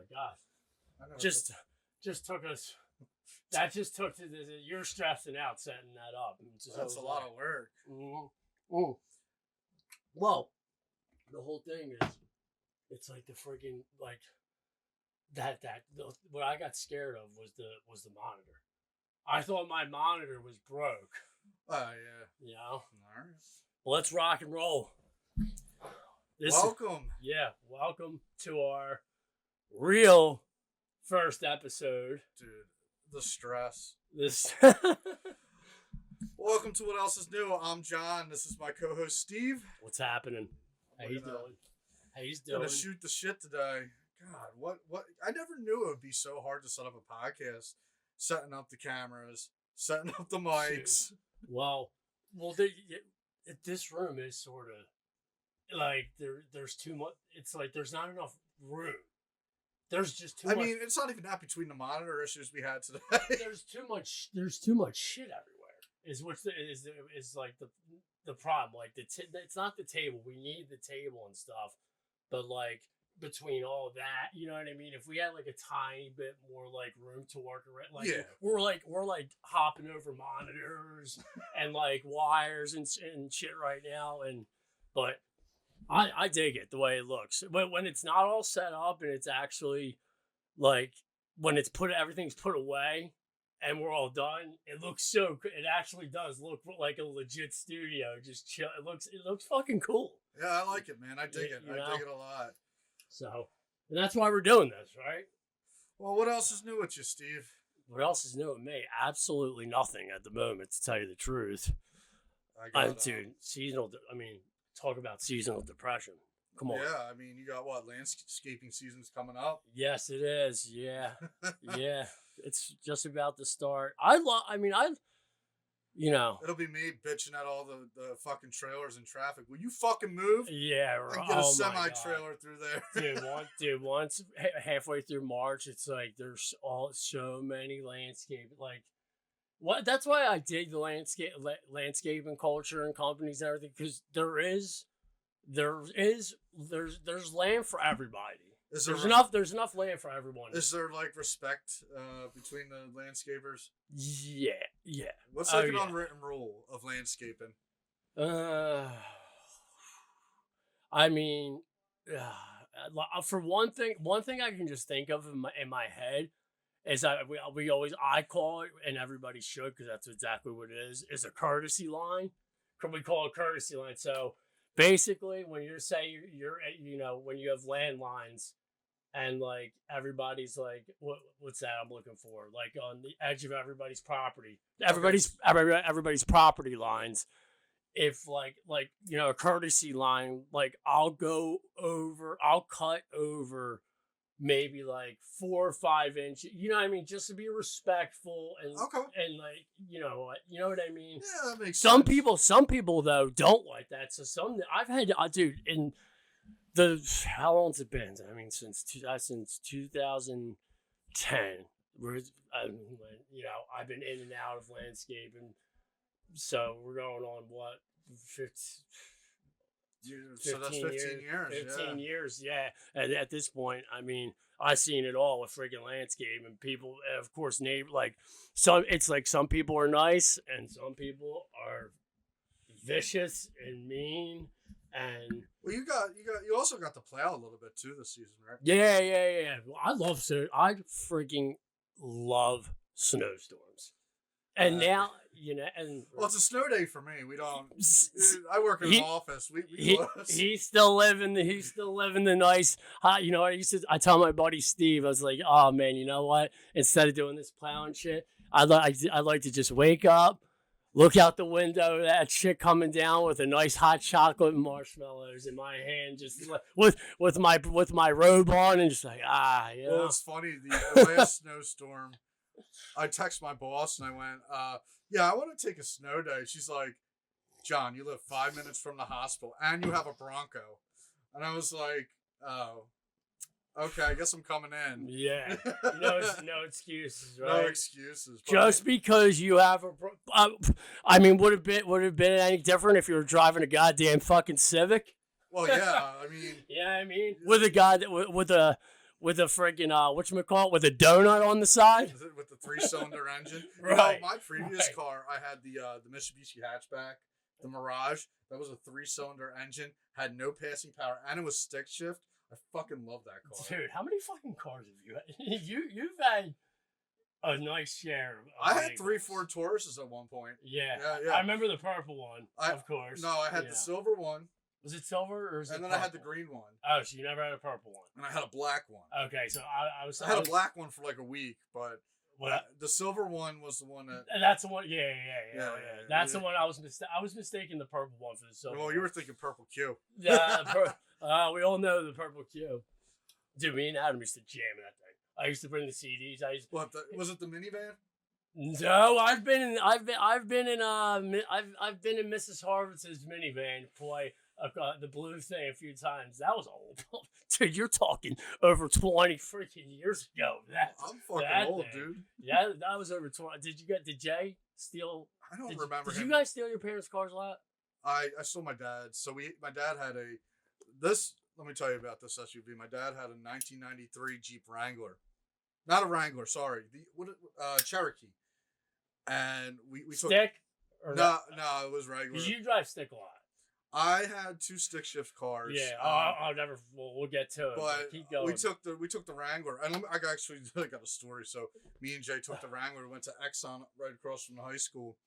my gosh. Just took us. That just took to this. You're stressing out setting that up. That's a lot of work. Mm-hmm. Well, the whole thing is, it's like the freaking like what I got scared of was the monitor. I thought my monitor was broke. Oh yeah. You know. All right. Well, let's rock and roll. Welcome. Welcome to our real first episode. Dude, the stress. This. Welcome to What Else Is New. I'm John. This is my co-host Steve. What's happening? How you doing? How you doing? Gonna shoot the shit today. God, what? I never knew it would be so hard to set up a podcast. Setting up the cameras, setting up the mics. Well, this room is sort of like there's too much. It's like there's not enough room. There's just too much. I mean, it's not even that between the monitor issues we had today. There's too much shit everywhere. Is like the problem. Like it's not the table. We need the table and stuff, but like between all that, you know what I mean? If we had like a tiny bit more like room to work around, like we're like hopping over monitors and like wires and shit right now, but I dig it the way it looks. But when it's not all set up and it's actually like when it's everything's put away and we're all done, it looks so. It actually does look like a legit studio. Just chill. It looks fucking cool. Yeah, I like it, man. I dig it. I dig it a lot. So, and that's why we're doing this, right? Well, what else is new with you, Steve? What else is new with me? Absolutely nothing at the moment, to tell you the truth. Dude, seasonal. I mean, talk about seasonal depression. Come on. Yeah, I mean, you got what, landscaping season's coming up? Yes, it is. Yeah, yeah. It's just about to start. It'll be me bitching at all the fucking trailers in traffic. Will you fucking move? Yeah, right. And get a semi-trailer through there. Once halfway through March, it's like there's so many landscape. Like, what? That's why I dig the landscaping culture and companies and everything, because there's land for everybody. There's enough land for everyone. Is there like respect between the landscapers? Yeah. What's like an unwritten rule of landscaping? I mean, for one thing I can just think of in my head is that I call it, and everybody should, because that's exactly what it is a courtesy line. We call it a courtesy line. So basically, when you're when you have landlines. And like everybody's like, what's that I'm looking for? Like on the edge of everybody's property, everybody's property lines. If like a courtesy line, like I'll cut over maybe like 4 or 5 inches. You know what I mean? Just to be respectful and like you know what I mean? Yeah, that makes sense. Some people though don't like that. So I've had in. How long's it been? I mean, since 2010. I've been in and out of landscaping. So we're going on what 15 so that's 15 years. 15 years, yeah. At this point, I mean, I've seen it all with friggin' landscape and people. Of course, some people are nice and some people are vicious and mean. And well, you also got to plow a little bit too this season, right? Yeah. I freaking love snowstorms. And now, well, it's a snow day for me. We don't. I work in an office. He's still living the nice. I tell my buddy Steve, I was like, oh man, you know what? Instead of doing this plowing shit, I like to just wake up. Look out the window, that shit coming down with a nice hot chocolate and marshmallows in my hand, just with my robe on, and just like Well, it's funny. The last snowstorm, I text my boss and I went, "Yeah, I want to take a snow day." She's like, "John, you live 5 minutes from the hospital and you have a Bronco," and I was like, "Oh." Okay, I guess I'm coming in. Yeah, no excuses, right? No excuses. Just because you have I mean, would have been any different if you were driving a goddamn fucking Civic? Well, yeah, I mean, with a guy that with a freaking whatchamacallit, with a donut on the side. With the 3-cylinder engine. Right. You know, my previous Right. car, I had the Mitsubishi hatchback, the Mirage. That was a 3-cylinder engine, had no passing power, and it was stick shift. I fucking love that car. Dude, how many fucking cars have you had? You've had a nice share. I had 3 Ford Tauruses at one point. Yeah. Yeah. I remember the purple one, of course. No, I had the silver one. Was it silver or is it And then purple? I had the green one. Oh, so you never had a purple one. And I had a black one. Okay, so I had a black one for like a week, but what? The silver one was the one that. That's the one. Yeah. That's the yeah. one I was mistaking the purple one for the silver. Well, you were thinking purple Q. Yeah, we all know the purple Q. Dude, me and Adam used to jam that thing. I used to bring the CDs. Was it the minivan? No, I've been in Mrs. Harvitz's minivan, play the blue thing a few times. That was old. Dude, you're talking over 20 freaking years ago. I'm fucking old, thing. Dude. Yeah, that was over 20. Did Jay steal? I don't remember. Did you guys steal your parents' cars a lot? I stole my dad's. So my dad had this. Let me tell you about this SUV. My dad had a 1993 Jeep Wrangler, not a Wrangler. Sorry, Cherokee. And we took stick. No, it was regular. Because you drive stick a lot. I had 2 stick shift cars. Yeah, I'll never. We'll get to it. But keep going. we took the Wrangler, and I actually got a story. So me and Jay took the Wrangler, went to Exxon right across from the high school.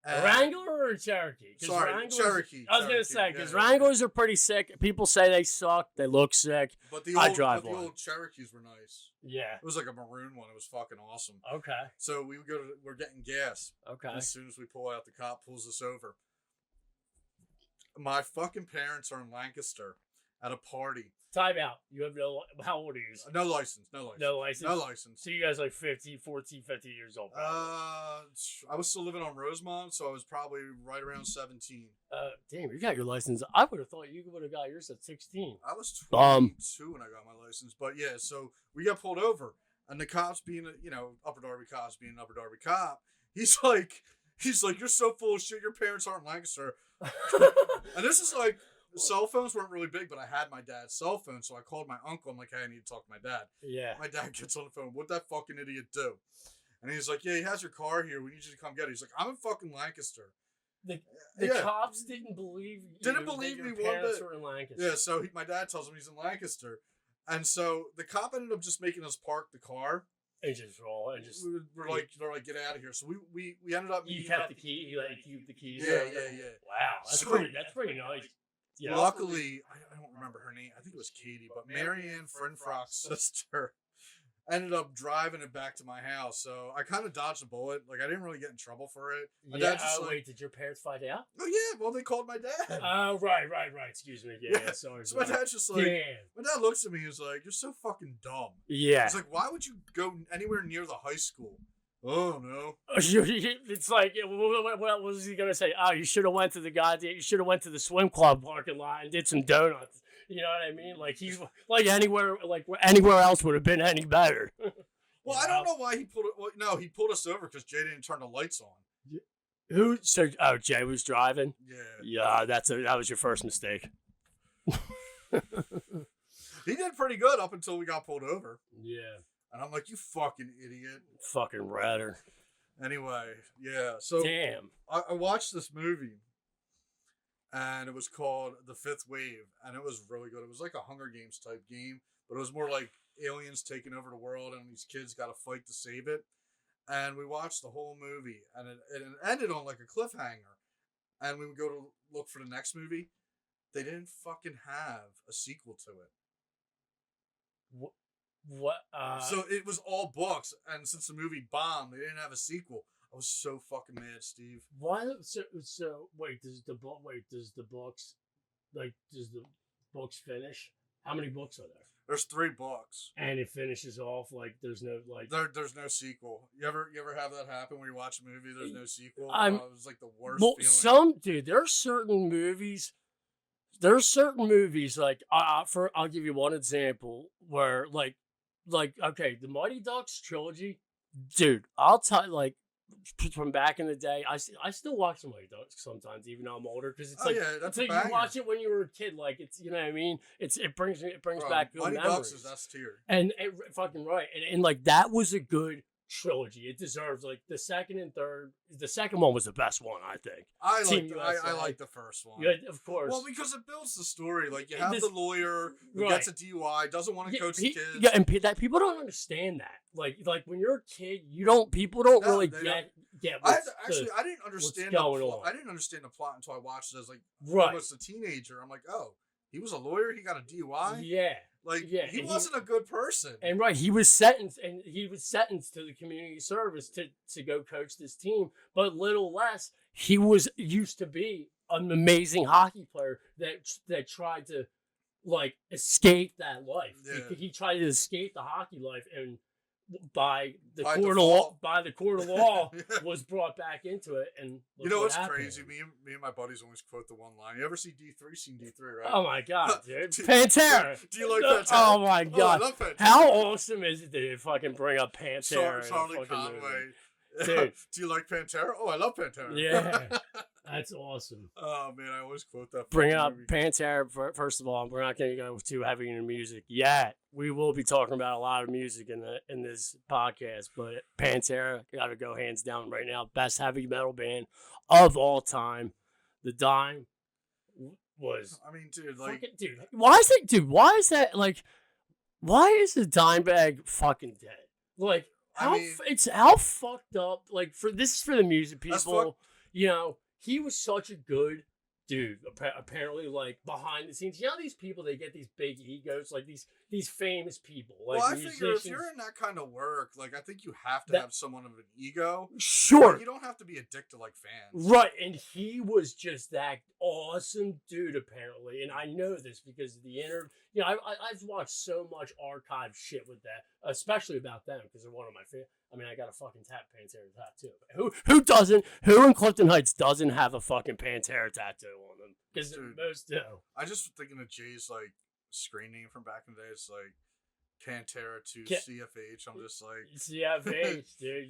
A Wrangler or a Cherokee? Sorry, Cherokee. I was gonna say because Wranglers are pretty sick. People say they suck. They look sick. But the old Cherokees were nice. Yeah, it was like a maroon one. It was fucking awesome. Okay. So we're getting gas. Okay. As soon as we pull out, the cop pulls us over. My fucking parents are in Lancaster at a party. Time out. You have how old are you? No license. No license. So you guys like 50 years old. Probably. I was still living on Rosemont, so I was probably right around 17. Damn, you got your license. I would have thought you would have got yours at 16. I was 22 when I got my license, but yeah, so we got pulled over, and the cops being, Upper Darby cops being an Upper Darby cop, he's like, you're so full of shit. Your parents aren't in Lancaster. And this is like, cell phones weren't really big, but I had my dad's cell phone, so I called my uncle. I'm like, hey, I need to talk to my dad. Yeah. My dad gets on the phone. What'd that fucking idiot do? And he's like, yeah, he has your car here. We need you to come get it. He's like, I'm in fucking Lancaster. The cops didn't believe you. Didn't believe me one bit. Were in Lancaster. Yeah, so my dad tells him he's in Lancaster. And so the cop ended up just making us park the car. And just roll and just they're like get out of here. So we ended up. You kept the key. You let you keep the keys. Yeah. Wow, that's pretty nice. Yeah. Luckily, I don't remember her name. I think it was Katie, but Marianne Frinfrock's sister ended up driving it back to my house. So I kind of dodged a bullet. Like I didn't really get in trouble for it. My dad just wait, did your parents find out? Oh yeah, well they called my dad. Oh right. Excuse me. Yeah. Sorry. So my dad's just like, my dad looks at me and is like, "You're so fucking dumb." Yeah. He's like, "Why would you go anywhere near the high school?" Oh no! It's like, what was he gonna say? Oh, you should have went to you should have went to the swim club parking lot and did some donuts. You know what I mean? Like he's like anywhere else would have been any better. Well, I don't know why he pulled it. Well, no, he pulled us over because Jay didn't turn the lights on. Who? So, Jay was driving. Yeah. Yeah, that was your first mistake. He did pretty good up until we got pulled over. Yeah. And I'm like, you fucking idiot. Fucking ratter. Anyway, yeah. So damn. I watched this movie, and it was called The Fifth Wave, and it was really good. It was like a Hunger Games type game, but it was more like aliens taking over the world, and these kids got to fight to save it. And we watched the whole movie, and it ended on like a cliffhanger. And we would go to look for the next movie. They didn't fucking have a sequel to it. What? So it was all books, and since the movie bombed, they didn't have a sequel. I was so fucking mad, Steve. Why? So wait. Does the books finish? How many books are there? There's 3 books, and it finishes off like there's no like. There's no sequel. You ever have that happen when you watch a movie? There's no sequel. It was like the worst. Well, there are certain movies. There's certain movies like I'll give you one example where like okay, the Mighty Ducks trilogy, dude. I'll tell you, like from back in the day. I still watch them like that sometimes, even though I'm older, because it's That's it's a like banger. you watch it when you were a kid. Like it's you know what I mean. It brings Bro, back good Mighty memories. Ducks is S tier. And fucking right, and like that was a good trilogy. It deserves like the second and third. The second one was the best one, I think. I like the first one. Yeah, of course. Well, because it builds the story. Like you have This- the lawyer who right. gets a DUI, doesn't want to coach the kids. Yeah, and that people don't understand that. Like when you're a kid, people don't really get. I didn't understand going on. I didn't understand the plot until I watched it as like Right. almost a teenager. I'm like, oh, he was a lawyer. He got a DUI. Yeah. Like Yeah, he and wasn't a good person. And right, he was sentenced to the community service to go coach this team. But little less, he was used to be an amazing hockey player that tried to like escape that life. Yeah. He tried to escape the hockey life, and by the By court of law Yeah. was brought back into it. And You know what's happened. crazy? Me and my buddies always quote the one line. You ever see D3? Seen D3, right? Oh my god, dude! Do- Pantera. Do you like Pantera? Oh my Oh, I god! love Pantera. How awesome is it to fucking bring up Pantera? in a Charlie fucking Conway. movie? Dude. Do you like Pantera? Oh, I love Pantera. Yeah. That's awesome. Oh man, I always quote that. Bring fucking up movie. Pantera. First of all, we're not going to go too heavy into music yet. We will be talking about a lot of music in this podcast, but Pantera got to go hands down right now. Best heavy metal band of all time. The Dime was. I mean, dude, like, Fucking, dude, why is it, dude? Why is that like? Why is the Dimebag fucking dead? Like, it's how fucked up. Like, this is for the music people. You know, he was such a good dude. Apparently, like behind the scenes, you know, these people, they get these big egos, like these famous people. Like, well, I figure if you're in that kind of work, like, I think you have to have somewhat of an ego. Sure, like, you don't have to be a dick to like fans, right? And he was just that awesome dude, apparently. And I know this because of the interview. You know, I've watched so much archive shit with that, especially about them, because they're one of my favorite. I mean, I got a fucking Pantera tattoo. Who doesn't? Who in Clifton Heights doesn't have a fucking Pantera tattoo on them? Because most do. I just thinking of Jay's like screen name from back in the day. It's like Pantera to CFH. I'm just like CFH, dude.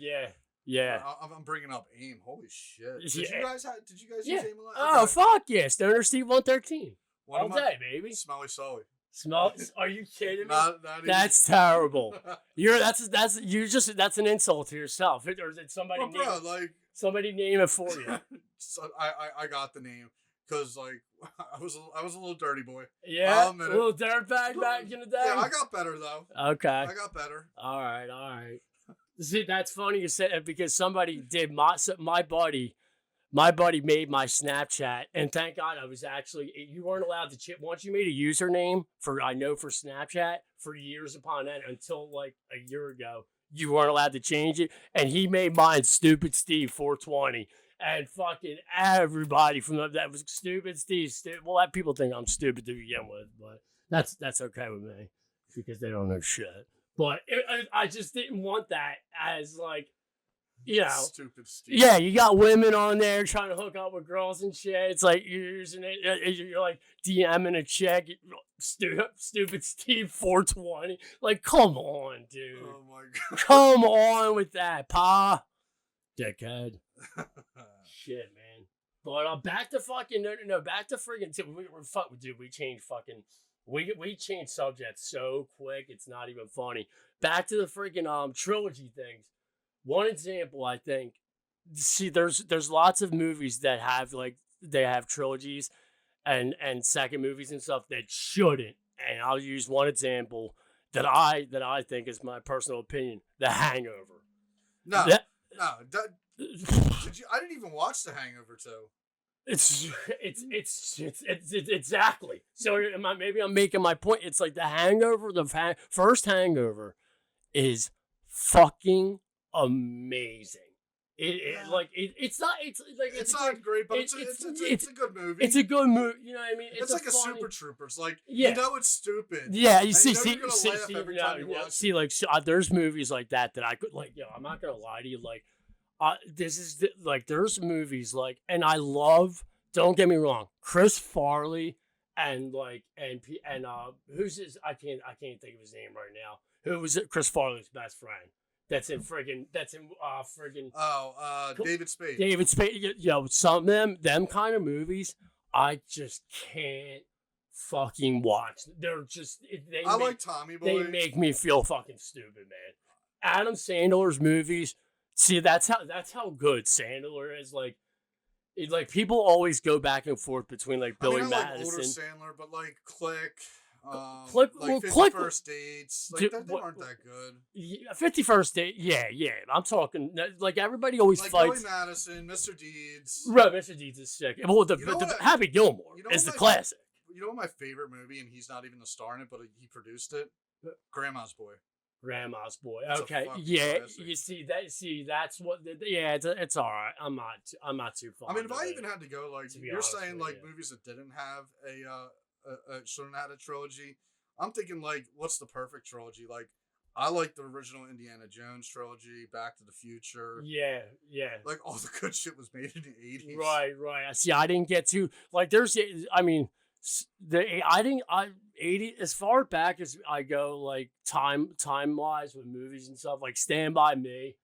Yeah. I'm bringing up AIM. Holy shit! Did Yeah. you guys use AIM a lot? Oh fuck yeah, Stoner Steve 113 all One of day, baby. Smelly Sully. Are you kidding me? Not That's terrible. That's an insult to yourself. Or did somebody somebody name it for you? So I got the name because like I was a little dirty boy. Yeah, a little dirtbag back in the day. Yeah, I got better though. Okay, I got better. All right. See, that's funny you said it because somebody did my buddy made my Snapchat, and thank God I was actually, you weren't allowed to once you made a username for Snapchat for years upon end until like a year ago, you weren't allowed to change it, and he made mine Stupid Steve 420, and fucking everybody from that was Stupid Steve. Well, people think I'm stupid to begin with, but that's okay with me because they don't know shit. But I just didn't want that as like, you know, Stupid Steve. Yeah, you got women on there trying to hook up with girls and shit. It's like you're using it. You're like DMing a chick. Stupid Steve 420. Like, come on, dude. Oh my god. Come on with that, pa. Dickhead. Shit, man. But back to fucking back to friggin' dude. We changed fucking. We changed subjects so quick. It's not even funny. Back to the freaking trilogy things. One example, I think, see, there's lots of movies that have they have trilogies and second movies and stuff that shouldn't. And I'll use one example that I think is my personal opinion: The Hangover. No. I didn't even watch The Hangover 2. It's exactly. So maybe I'm making my point. It's like The Hangover. The first Hangover is fucking amazing. It's not great, but it's a good movie. It's a good movie. You know what I mean? It's like a Super Troopers. Like, yeah. You know it's stupid. Yeah, you see, like there's movies like that I could like. I'm not gonna lie to you. Like, there's movies like, and I love. Don't get me wrong, Chris Farley and who's his? I can't think of his name right now. Who was Chris Farley's best friend? David Spade. David Spade. Some of them kind of movies, I just can't fucking watch. They're just like Tommy Boy. They make me feel fucking stupid, man. Adam Sandler's movies. See, that's how good Sandler is. Like people always go back and forth between like Billy I Madison. Like older Sandler, but like Click. Click, like 51st Dates, like they weren't that good. 51st Date, yeah. I'm talking like everybody always like fights. Billy Madison, Mr. Deeds. Right, Mr. Deeds is sick. Well, Happy Gilmore is the classic. You know what my favorite movie, and he's not even the star in it, but he produced it. Grandma's Boy. Grandma's Boy. It's okay, yeah. Classic. You see that? That's what. Yeah, it's all right. I'm not too far. I mean, if I even had to go, like you're saying, like movies that didn't have shouldn't have had a trilogy. I'm thinking like, what's the perfect trilogy? Like, I like the original Indiana Jones trilogy, Back to the Future. Yeah. Like all the good shit was made in the 80s. Right. See, I didn't get to like. There's, I mean, I didn't. 80 as far back as I go, like time wise with movies and stuff. Like Stand by Me.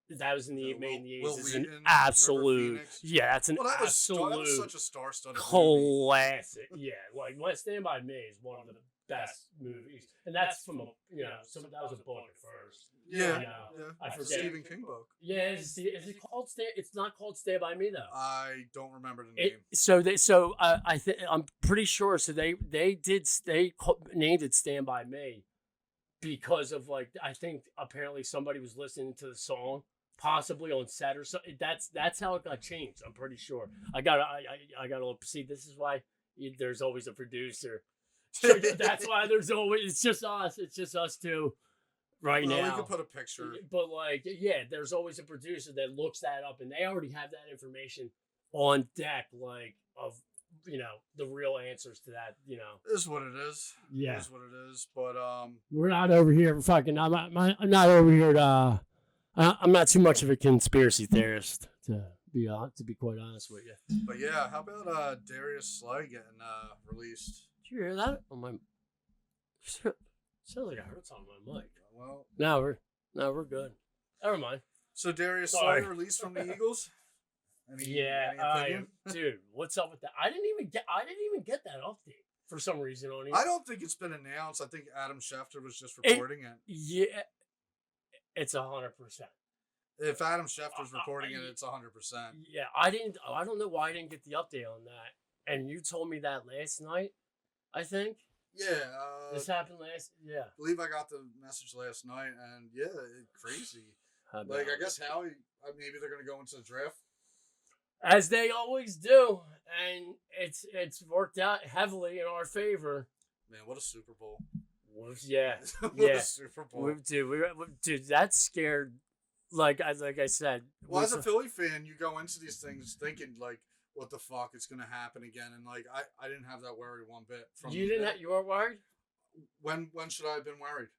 That was made in the 80s. It's an absolute, that's an absolute. That was such a star-studded classic. Yeah, like Stand by Me is one of the best movies, and that's from that was a book at first. Yeah, I forget. Stephen King book. Yeah, is it called It's not called Stand by Me though. I don't remember the name. I'm pretty sure. So they named it Stand by Me because of like I think apparently somebody was listening to the song. Possibly on set or something. That's how it got changed. I'm pretty sure. I gotta see. This is why there's always a producer. That's why there's always. It's just us. It's just us two. Now, we can put a picture. But like, there's always a producer that looks that up, and they already have that information on deck, like of the real answers to that. It is what it is. Yeah, it is what it is. But we're not over here fucking. I'm not over here to. I'm not too much of a conspiracy theorist, to be quite honest with you. But yeah, how about Darius Slay getting released? Did you hear that on my? Sounds like I heard something on my mic. Well, no, we're good. Never mind. So Darius Slay released from the Eagles. Any opinion? Dude, what's up with that? I didn't even get that update for some reason on it. I don't think it's been announced. I think Adam Schefter was just reporting it. Yeah. It's 100%. If Adam Schefter's reporting it, it's 100%. Yeah, I don't know why I didn't get the update on that. And you told me that last night, I think. Yeah. This happened last. Yeah. I believe I got the message last night, and crazy. Like I guess Howie, maybe they're gonna go into the draft, as they always do, and it's worked out heavily in our favor. Man, what a Super Bowl! Yeah, a Super Bowl. Dude, that's scared. Like I said. Well, as a Philly fan, you go into these things thinking like, "What the fuck is going to happen again?" And like, I didn't have that worry one bit. You were worried. When should I have been worried?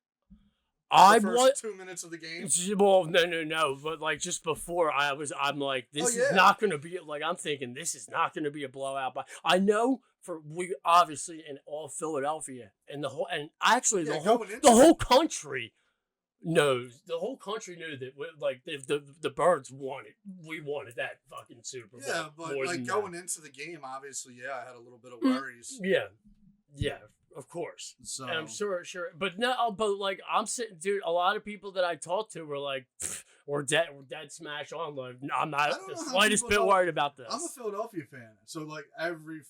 I the first 2 minutes of the game. Well, no. But like just before, I'm like, this is not going to be like. I'm thinking this is not going to be a blowout. But I know. We obviously in all Philadelphia and the whole country knows. The whole country knew that like the Birds wanted. We wanted that fucking Super Bowl. Yeah, but like going into the game, obviously, I had a little bit of worries. Yeah, of course. So and I'm sure, but like I'm sitting, dude. A lot of people that I talked to were like, we're dead smash on. Like, I'm not the slightest bit worried about this. I'm a Philadelphia fan, so like every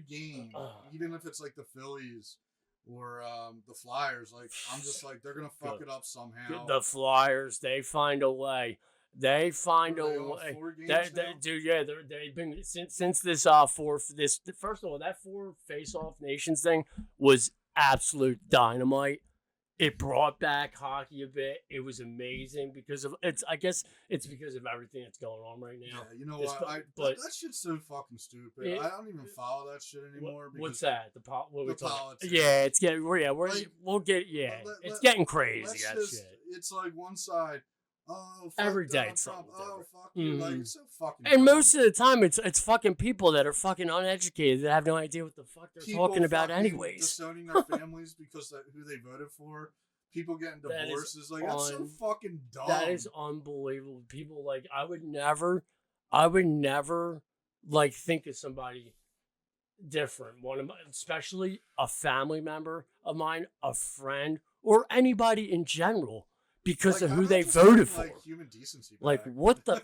game, even if it's like the Phillies or the Flyers, like I'm just like they're gonna fuck it up somehow. The Flyers, they find a way. They find a way. They've been since this first of all, that 4 face-off nations thing was absolute dynamite. It brought back hockey a bit. It was amazing because of I guess it's because of everything that's going on right now. Yeah, you know what? That shit's so fucking stupid. I don't even follow that shit anymore. What's that? The politics. Yeah, it's getting. We'll get. Yeah, it's getting crazy. That shit. It's like one side. Oh, fuck every day it's something different. Fuck you. Like, it's so fucking and most of the time it's fucking people that are fucking uneducated that have no idea what the fuck they're talking about anyways. Disowning their families because who they voted for. people getting That divorced is is like, that's so fucking dumb. That is unbelievable. People like I would never like think of somebody different. One of my, especially a family member of mine, a friend, or anybody in general, because like, of who they just voted for. like human decency back. Like what the?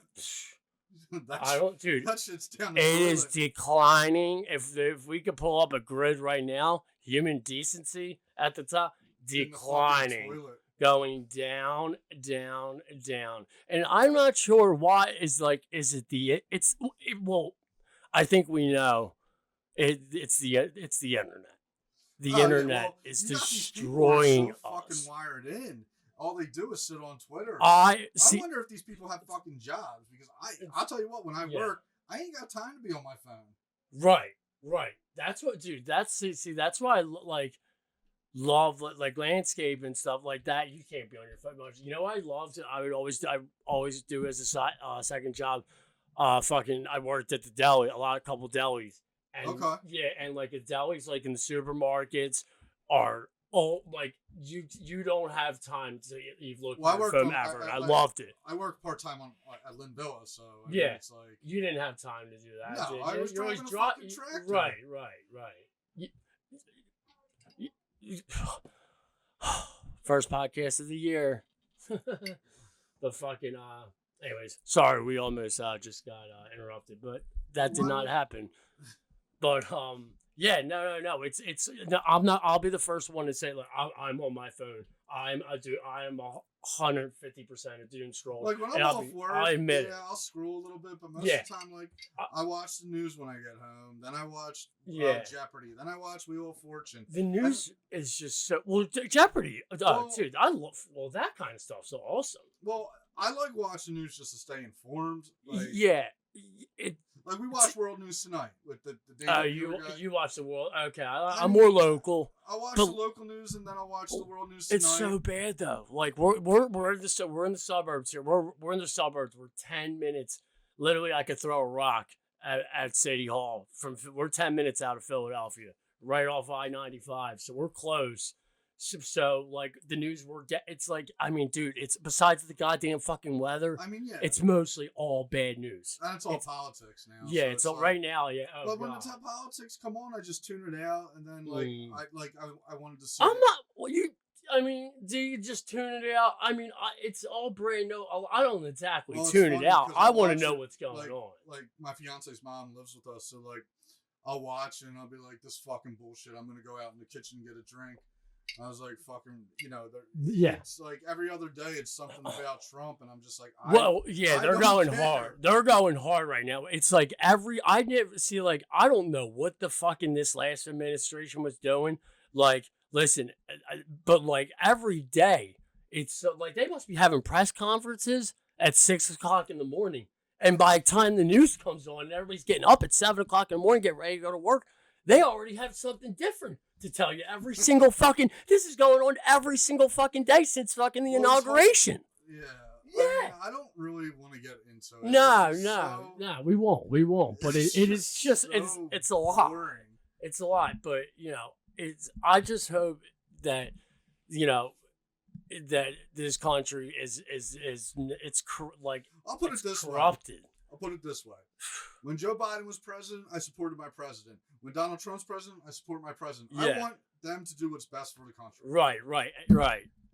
I don't, dude. That shit's down the It toilet. is declining. If we could pull up a grid right now, human decency at the top, declining, going down, down, down. And I'm not sure why. Is it the? Well, I think we know. It's the internet. The internet is destroying so us. Fucking wired in. All they do is sit on Twitter. I wonder if these people have fucking jobs, because I'll tell you what, when I work, I ain't got time to be on my phone. Right. That's what, dude. That's why I love like landscape and stuff like that. You can't be on your phone much. You know what I loved? I always do as a second job. I worked at the deli, couple delis. And, yeah, and like the delis, like in the supermarkets, are like you don't have time to even look at your phone ever. I loved it. I worked part time at Lynn Villa, so I yeah, mean, it's like you didn't have time to do that. No, I was driving a fucking tractor. Right. First podcast of the year. The fucking anyways, sorry, we almost just got interrupted, but that did not happen. But yeah, no. It's no, I'm not. I'll be the first one to say, like, I'm on my phone. I am 150% a doom scroll. Like when I'm off work, I admit it. I'll scroll a little bit, but most of the time, like I watch the news when I get home. Then I watch Jeopardy. Then I watch Wheel of Fortune. The news is just so Jeopardy, dude. I love that kind of stuff. So awesome. Well, I like watching news just to stay informed. Like, yeah. Like we watched World News Tonight with the David guy. You watch the world. Okay, I'm more local. I watch the local news and then I'll watch the World News Tonight. It's so bad though. Like we're in the suburbs here. We're in the suburbs. We're 10 minutes. Literally, I could throw a rock at City Hall. We're 10 minutes out of Philadelphia, right off I-95. So we're close. So like the news it's like, I mean, dude, it's besides the goddamn fucking weather. I mean, yeah, it's mostly all bad news. And it's all politics now. Yeah, so it's all right now. Yeah, but when it's not politics, come on, I just tune it out, and then I wanted to see. I'm not. Well, I mean, do you just tune it out? I mean, it's all brand new. I don't exactly tune it out. I want to know what's going on. Like my fiance's mom lives with us, so like I'll watch and I'll be like, this fucking bullshit. I'm gonna go out in the kitchen and get a drink. I was like, fucking, it's like every other day it's something about Trump, and I'm just like, they're going hard. They're going hard right now. It's like I never see, like, I don't know what the fucking this last administration was doing. Like, listen, but like every day, it's like they must be having press conferences at 6 o'clock in the morning. And by the time the news comes on and everybody's getting up at 7 o'clock in the morning, getting ready to go to work, they already have something different to tell you every single fucking. This is going on every single fucking day since fucking the inauguration. I don't really want to get into it. No, we won't. But it is just it's a lot. Boring. It's a lot, but I just hope that that this country is like I'll put it this corrupted. Way. I'll put it this way. When Joe Biden was president, I supported my president. When Donald Trump's president, I support my president. Yeah. I want them to do what's best for the country. Right.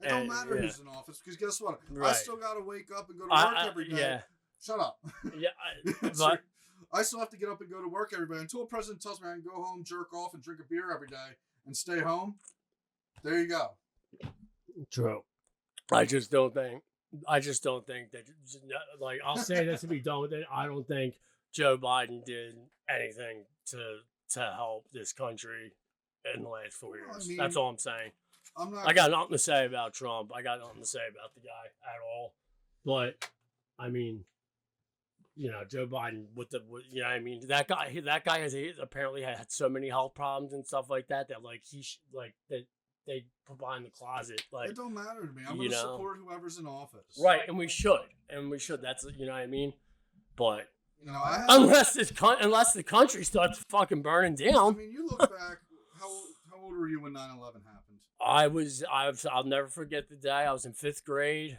It don't matter who's in office, because guess what? Right. I still got to wake up and go to work every day. Yeah. Shut up. Yeah. I still have to get up and go to work every day. Until a president tells me I can go home, jerk off, and drink a beer every day and stay home, there you go. True. I just don't think that, like, I'll say this to be done with it. I don't think Joe Biden did anything to help this country in the last 4 years. I mean, that's all I'm saying. I got nothing to say about Trump. I got nothing to say about the guy at all. But I mean, Joe Biden I mean, that guy has apparently had so many health problems and stuff like that like that they put behind the closet. Like, it don't matter to me. I'm going to support whoever's in office. Right, and we should. That's what I mean. But unless the country starts fucking burning down. I mean, you look back. How old were you when 9/11 happened? I'll never forget the day. I was in 5th grade,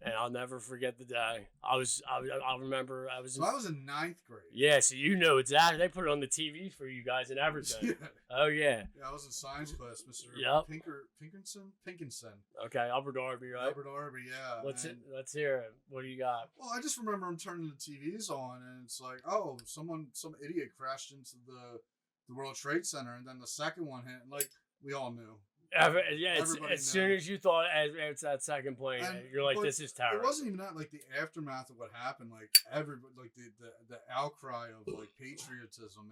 and I'll never forget the day. I'll remember I was So in. I was in ninth grade. Yeah, so you know exactly. They put it on the TV for you guys and everything. Yeah. Oh yeah. Yeah, I was in science class, Mr. Yep. Pinkinson. Okay, Albert Darby, right? Albert Darby, yeah. Let's hear it. What do you got? Well, I just remember him turning the TVs on, and it's like, oh, some idiot crashed into the World Trade Center, and then the second one hit, and like we all knew. As soon as you thought it's that second plane, you're like, this is terrible. It wasn't even that, like the aftermath of what happened, like everybody, like the outcry of like patriotism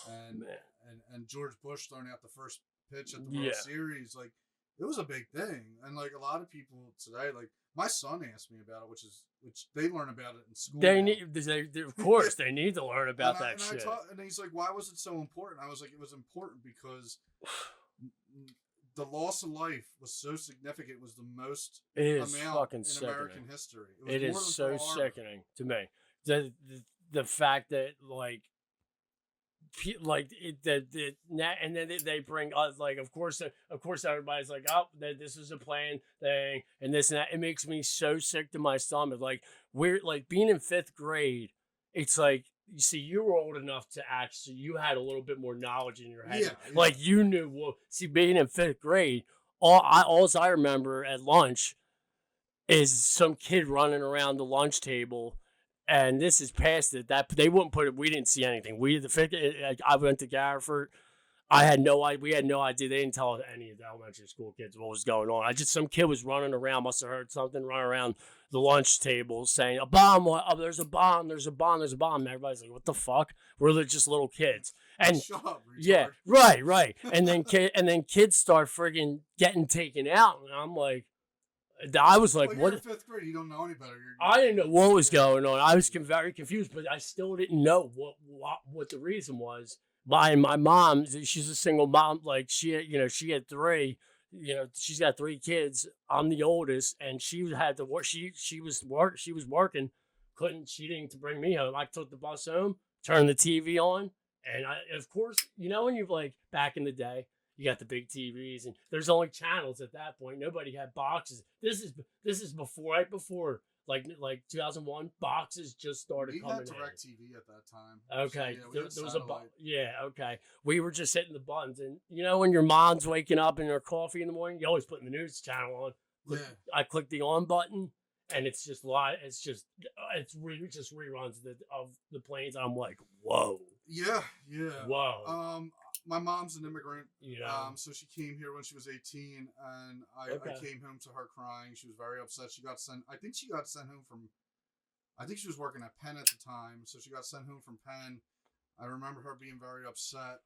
and George Bush throwing out the first pitch at the World Series, like it was a big thing, and like a lot of people today, like my son asked me about it, which they learn about it in school. Of course, they need to learn about that shit. And he's like, why was it so important? I was like, it was important because the loss of life was so significant. It was the most amount in American history. It is so sickening to me. The fact that and then they bring us of course everybody's like, oh, this is a planned thing and this and that. It makes me so sick to my stomach. Like we're like being in 5th grade. It's like, you see, you were old enough to actually, you had a little bit more knowledge in your head. Yeah. Like you knew, well, see, being in 5th grade, all I remember at lunch is some kid running around the lunch table, and this is past it. That they wouldn't put it. We didn't see anything. I went to Garford. We had no idea. They didn't tell any of the elementary school kids what was going on. Some kid was running around, must have heard something, running around the lunch table saying, a bomb, there's a bomb, there's a bomb, there's a bomb. And everybody's like, what the fuck? We're just little kids. And shut up, yeah, right. And then kids start friggin' getting taken out. And I'm like, I was like, what? You're in 5th grade, you don't know any better. I didn't know what was going on. I was very confused, but I still didn't know what the reason was. My mom, she's a single mom. Like she had 3. She's got 3 kids. I'm the oldest, and she had to work. She was working. She didn't bring me home. I took the bus home, turned the TV on, and of course, when you're like back in the day, you got the big TVs, and there's only channels at that point. Nobody had boxes. This is right before. Like 2001, boxes just started coming in. We had DirecTV at that time. Okay, so, there was okay. We were just hitting the buttons, and when your mom's waking up in her coffee in the morning, you always put the news channel on. I click the on button, and it's just live. It's just reruns of the planes. I'm like, whoa. Yeah. Whoa. My mom's an immigrant, so she came here when she was 18, and I came home to her crying. She was very upset. I think she got sent home from, I think she was working at Penn at the time, so she got sent home from Penn. I remember her being very upset.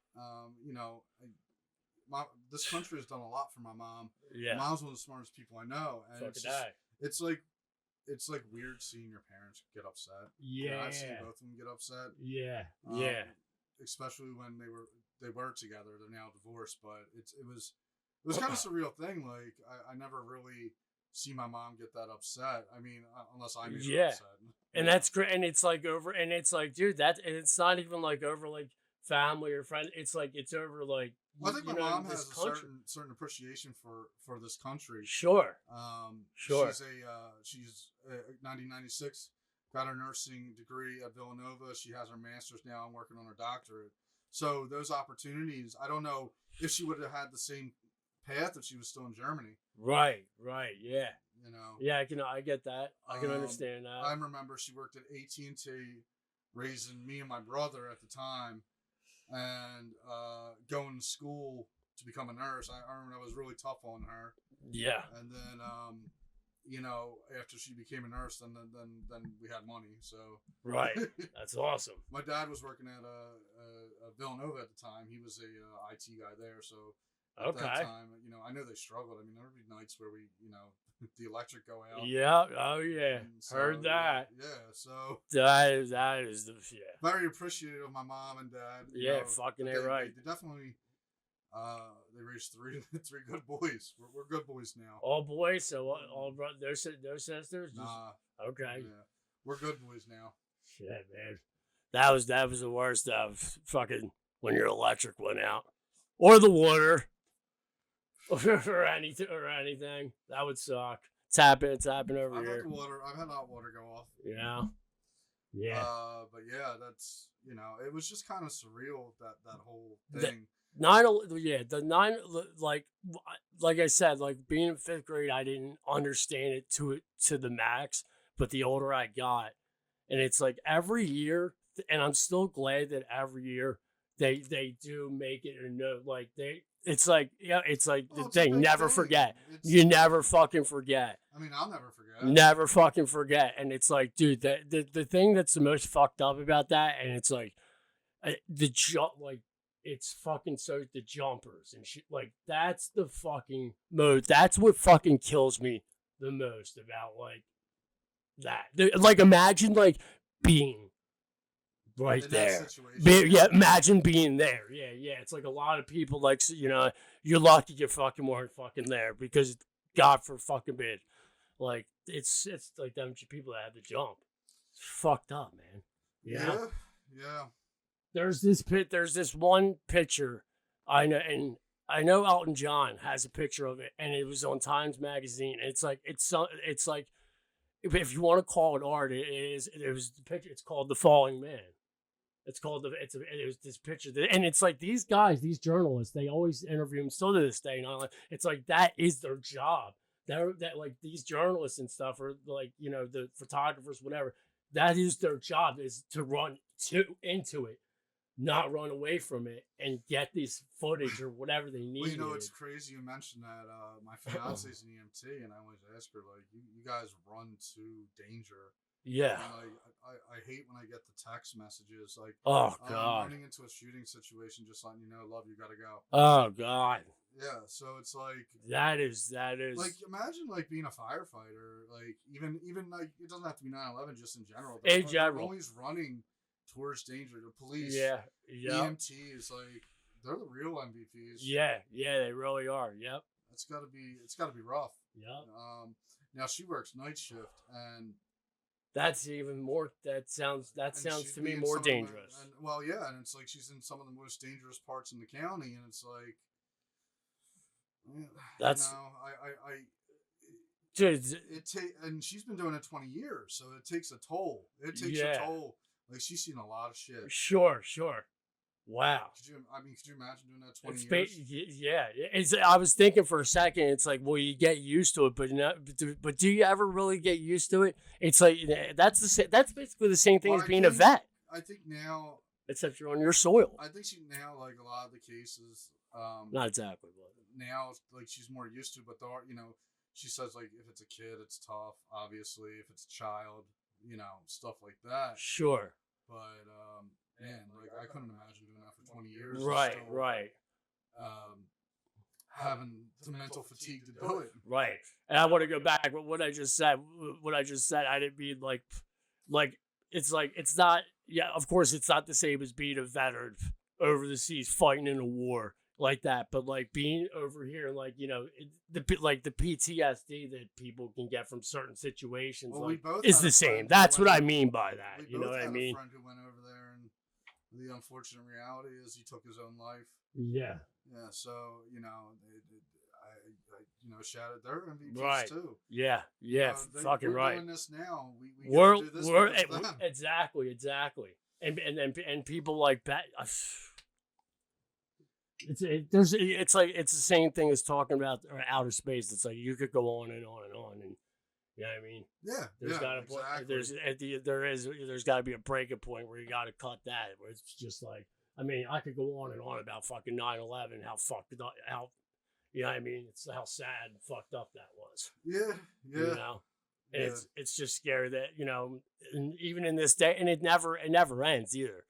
This country has done a lot for my mom. Yeah. My mom's one of the smartest people I know, and it's like weird seeing your parents get upset. Yeah. I've seen both of them get upset. Yeah. Especially when they were together. They're now divorced, but it was kind of a surreal thing. Like I never really see my mom get that upset. I mean, unless I make her upset. And that's great. And it's like over. And it's like, dude, it's not even like over like family or friends. It's like it's over like. Well, I think my mom has a certain appreciation for this country. Sure. Sure. She's 1996. Got her nursing degree at Villanova. She has her master's now and working on her doctorate. So those opportunities, I don't know if she would have had the same path if she was still in Germany. Right, yeah. Yeah, I get that. I can understand that. I remember she worked at AT&T, raising me and my brother at the time, and going to school to become a nurse. I remember that was really tough on her. Yeah. And then, after she became a nurse, then we had money. So right, that's awesome. My dad was working at Villanova at the time. He was a IT guy there. So at that time, I know they struggled. I mean, there would be nights where we, the electric go out. Yeah. Oh yeah. So, heard that. Yeah. So that is very appreciative of my mom and dad. Yeah, fucking right. They definitely. They raised three good boys. We're good boys now. All boys, so all brothers, no sisters. Nah. Okay. Yeah, we're good boys now. Shit, man. That was the worst of fucking when your electric went out or the water. or anything. That would suck. It's happened over I've had here. the water. I've had hot water go off. Yeah. Yeah. But yeah, that's it was just kind of surreal that whole The thing. yeah, the nine, like I said, like being in fifth grade, I didn't understand it to the max. But the older I got, and it's like every year, and I'm still glad that every year they do make it a note. Like it's like yeah, it's like the Oh, it's a thing. big Never thing. forget. It's. You never fucking forget. I mean, I'll never forget. Never fucking forget. And it's like, dude, the thing that's the most fucked up about that, and it's like the jump, like it's fucking so the jumpers and shit. Like that's the fucking mode. That's what fucking kills me the most about like that. Like imagine like being right In that there. situation. Yeah, imagine being there. Yeah, yeah. It's like a lot of people like you're lucky you fucking weren't fucking there because God for fucking bid. Like it's like them people that had to jump. It's fucked up, man. Yeah. Yeah. There's this one picture I know, and I know Elton John has a picture of it, and it was on Times Magazine. And it's like if you want to call it art, it was the picture. It's called The Falling Man. It's called it was this picture, and it's like these guys, these journalists, they always interview him still to this day. And it's like that is their job. That like these journalists and stuff, or like the photographers, whatever. That is their job, is to run into it, not run away from it, and get this footage or whatever they need. Well, it's crazy you mentioned that. My fiance's an EMT, and I always ask her, like, you guys run to danger. Yeah. And, I hate when I get the text messages like, oh God, running into a shooting situation, just letting you know, love, you gotta go. Oh God. Yeah, so it's like that is like imagine like being a firefighter, like even like it doesn't have to be 9/11, just in general. They're always running towards danger. The police, yeah, EMTs, like they're the real MVPs. Yeah, they really are. Yep. It's gotta be rough. Yep. Now she works night shift, and that's even more. That sounds to me more dangerous. And it's like she's in some of the most dangerous parts in the county, and it's like. That's dude. And she's been doing it 20 years, so it takes a toll. It takes a toll. Like she's seen a lot of shit. Sure. Wow. Could you imagine doing that 20 years? Yeah. I was thinking for a second. It's like, well, you get used to it, but do you ever really get used to it? It's like that's basically the same thing as being a vet. I think now, except you're on your soil. I think she now, like a lot of the cases. Not exactly, but now like she's more used to. But she says like if it's a kid, it's tough. Obviously, if it's a child, stuff like that. Sure. But man, like I couldn't imagine doing that for 20 years. Right. Having the mental fatigue to do it. Right. And I want to go back. But what I just said, I didn't mean like it's like it's not. Yeah, of course, it's not the same as being a veteran over the seas fighting in a war like that. But like being over here, like the PTSD that people can get from certain situations, is the same. That's what I mean by that. You know what I mean? A friend who went over there, and the unfortunate reality is he took his own life. Yeah. Yeah. So I shouted their MVPs too. Yeah. Fucking we're right. Doing this now. We're do this exactly. And people like that. It's the same thing as talking about outer space. It's like you could go on and on and on, and you know what I mean. Yeah, there's got to be a breaking point where you got to cut that. Where it's just like, I mean, I could go on and on about fucking 9/11, how fucked it up, how you know what I mean. It's how sad and fucked up that was. Yeah. And it's just scary that and even in this day, and it never ends either.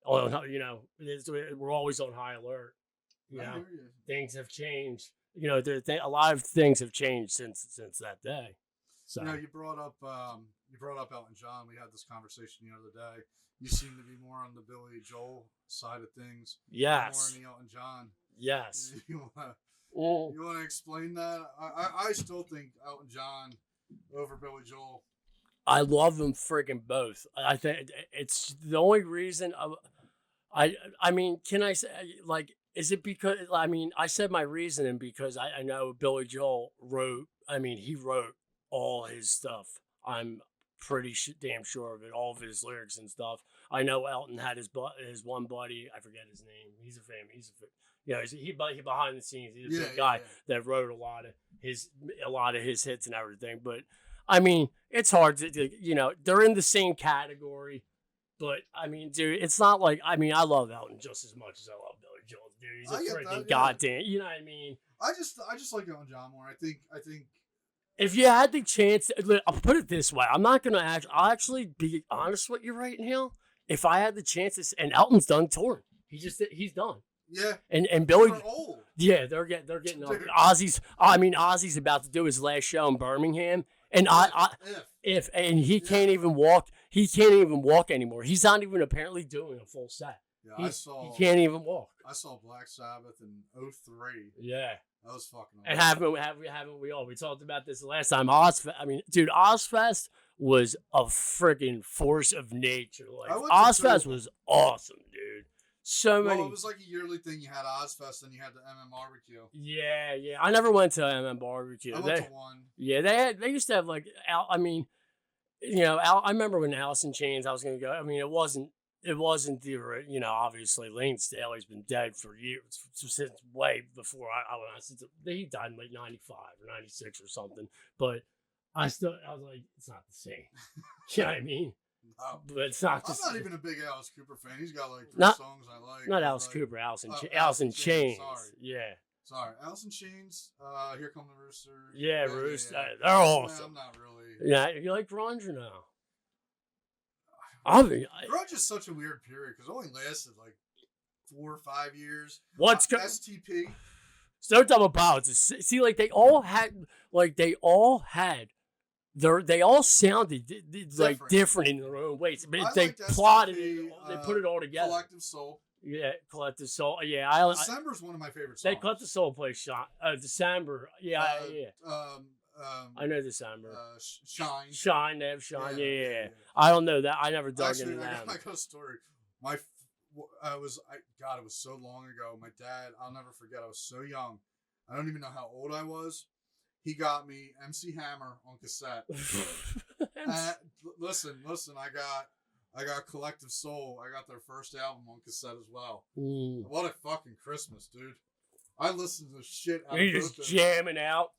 We're always on high alert. Things have changed. A lot of things have changed since that day. So you brought up Elton John. We had this conversation the other day. You seem to be more on the Billy Joel side of things. Yes. More on the Elton John. Yes. You want to explain that? I still think Elton John over Billy Joel. I love them freaking both. I think it's the only reason. I mean, can I say like Is it because I mean I said my reasoning because I know Billy Joel wrote. I mean he wrote all his stuff. I'm pretty damn sure of it. All of his lyrics and stuff. I know Elton had his one buddy. I forget his name. He's a fan. You know he behind the scenes. He's Yeah, a yeah, guy yeah. that wrote a lot of his hits and everything. But I mean it's hard to you know they're in the same category. But I mean, dude, it's not like I love Elton just as much as I love Billy Joel, dude. He's a I get that. freaking Yeah. goddamn. You know what I mean? I just like Elton John more. I think. If you had the chance, I'll put it this way: I'm not gonna I'll actually be honest with you right now. If I had the chances, and Elton's done touring, he's done. Yeah. And Billy, They're old. yeah, they're getting up. Dude. Ozzy's about to do his last show in Birmingham, and if and he can't even walk. He can't even walk anymore. He's not even apparently doing a full set. Yeah, He can't even walk. I saw Black Sabbath in 03. Yeah. That was fucking And awesome. haven't we all? We talked about this the last time. I mean, dude, Ozfest was a freaking force of nature. Like Ozfest was awesome, dude. So many. Well, it was like a yearly thing. You had Ozfest, and you had the MM barbecue. Yeah, yeah. I never went to MM barbecue. I went to one. Yeah, they used to have like I mean, you know, I remember when Alice in Chains. I was gonna go. I mean, it wasn't the you know obviously Lane Staley's been dead for years since way before since he died in like 95 or 96 or something. But I was like it's not the same. You know what I mean? No. But it's not. I'm just, not even a big Alice Cooper fan. He's got like three Not- songs I like. Not Alice like, Cooper. Alice in Chains, Chains. sorry. Yeah. Sorry, Alice in Chains. Here Come the Roosters. Yeah, Roost. Yeah. They're awesome. I'm not really. Yeah, you like grunge or no? I mean, Grunge is such a weird period because it only lasted like 4 or 5 years. what's STP? Stone Temple Pilots? See, like they all sounded like different in their own ways, but they plotted it. They put it all together. Collective Soul. Yeah, Collective Soul. Yeah, December's one of my favorite songs. They Collective Soul plays shot. December. Yeah, I know December. Shine. They have Shine. Yeah. I don't know that. I never dug Actually, into that. I got a story. God, it was so long ago. My dad, I'll never forget. I was so young. I don't even know how old I was. He got me MC Hammer on cassette. Listen. I got Collective Soul. I got their first album on cassette as well. What a fucking Christmas, dude! I listened to the shit out You're of just jamming out.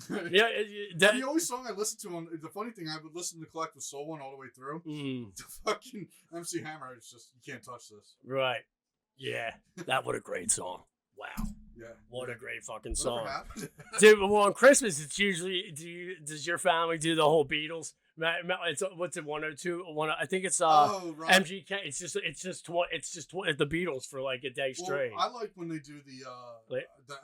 Yeah, the only song I listened to the funny thing, I would listen to the Collective Soul one all the way through. The fucking MC Hammer, it's just, you can't touch this. Right. Yeah. That what a great song. Wow. Yeah. What a great fucking song. Dude, well, on Christmas, it's usually, does your family do the whole Beatles? It's what's it 102? I think it's right. MGK. It's just the Beatles for like a day straight. I like when they do the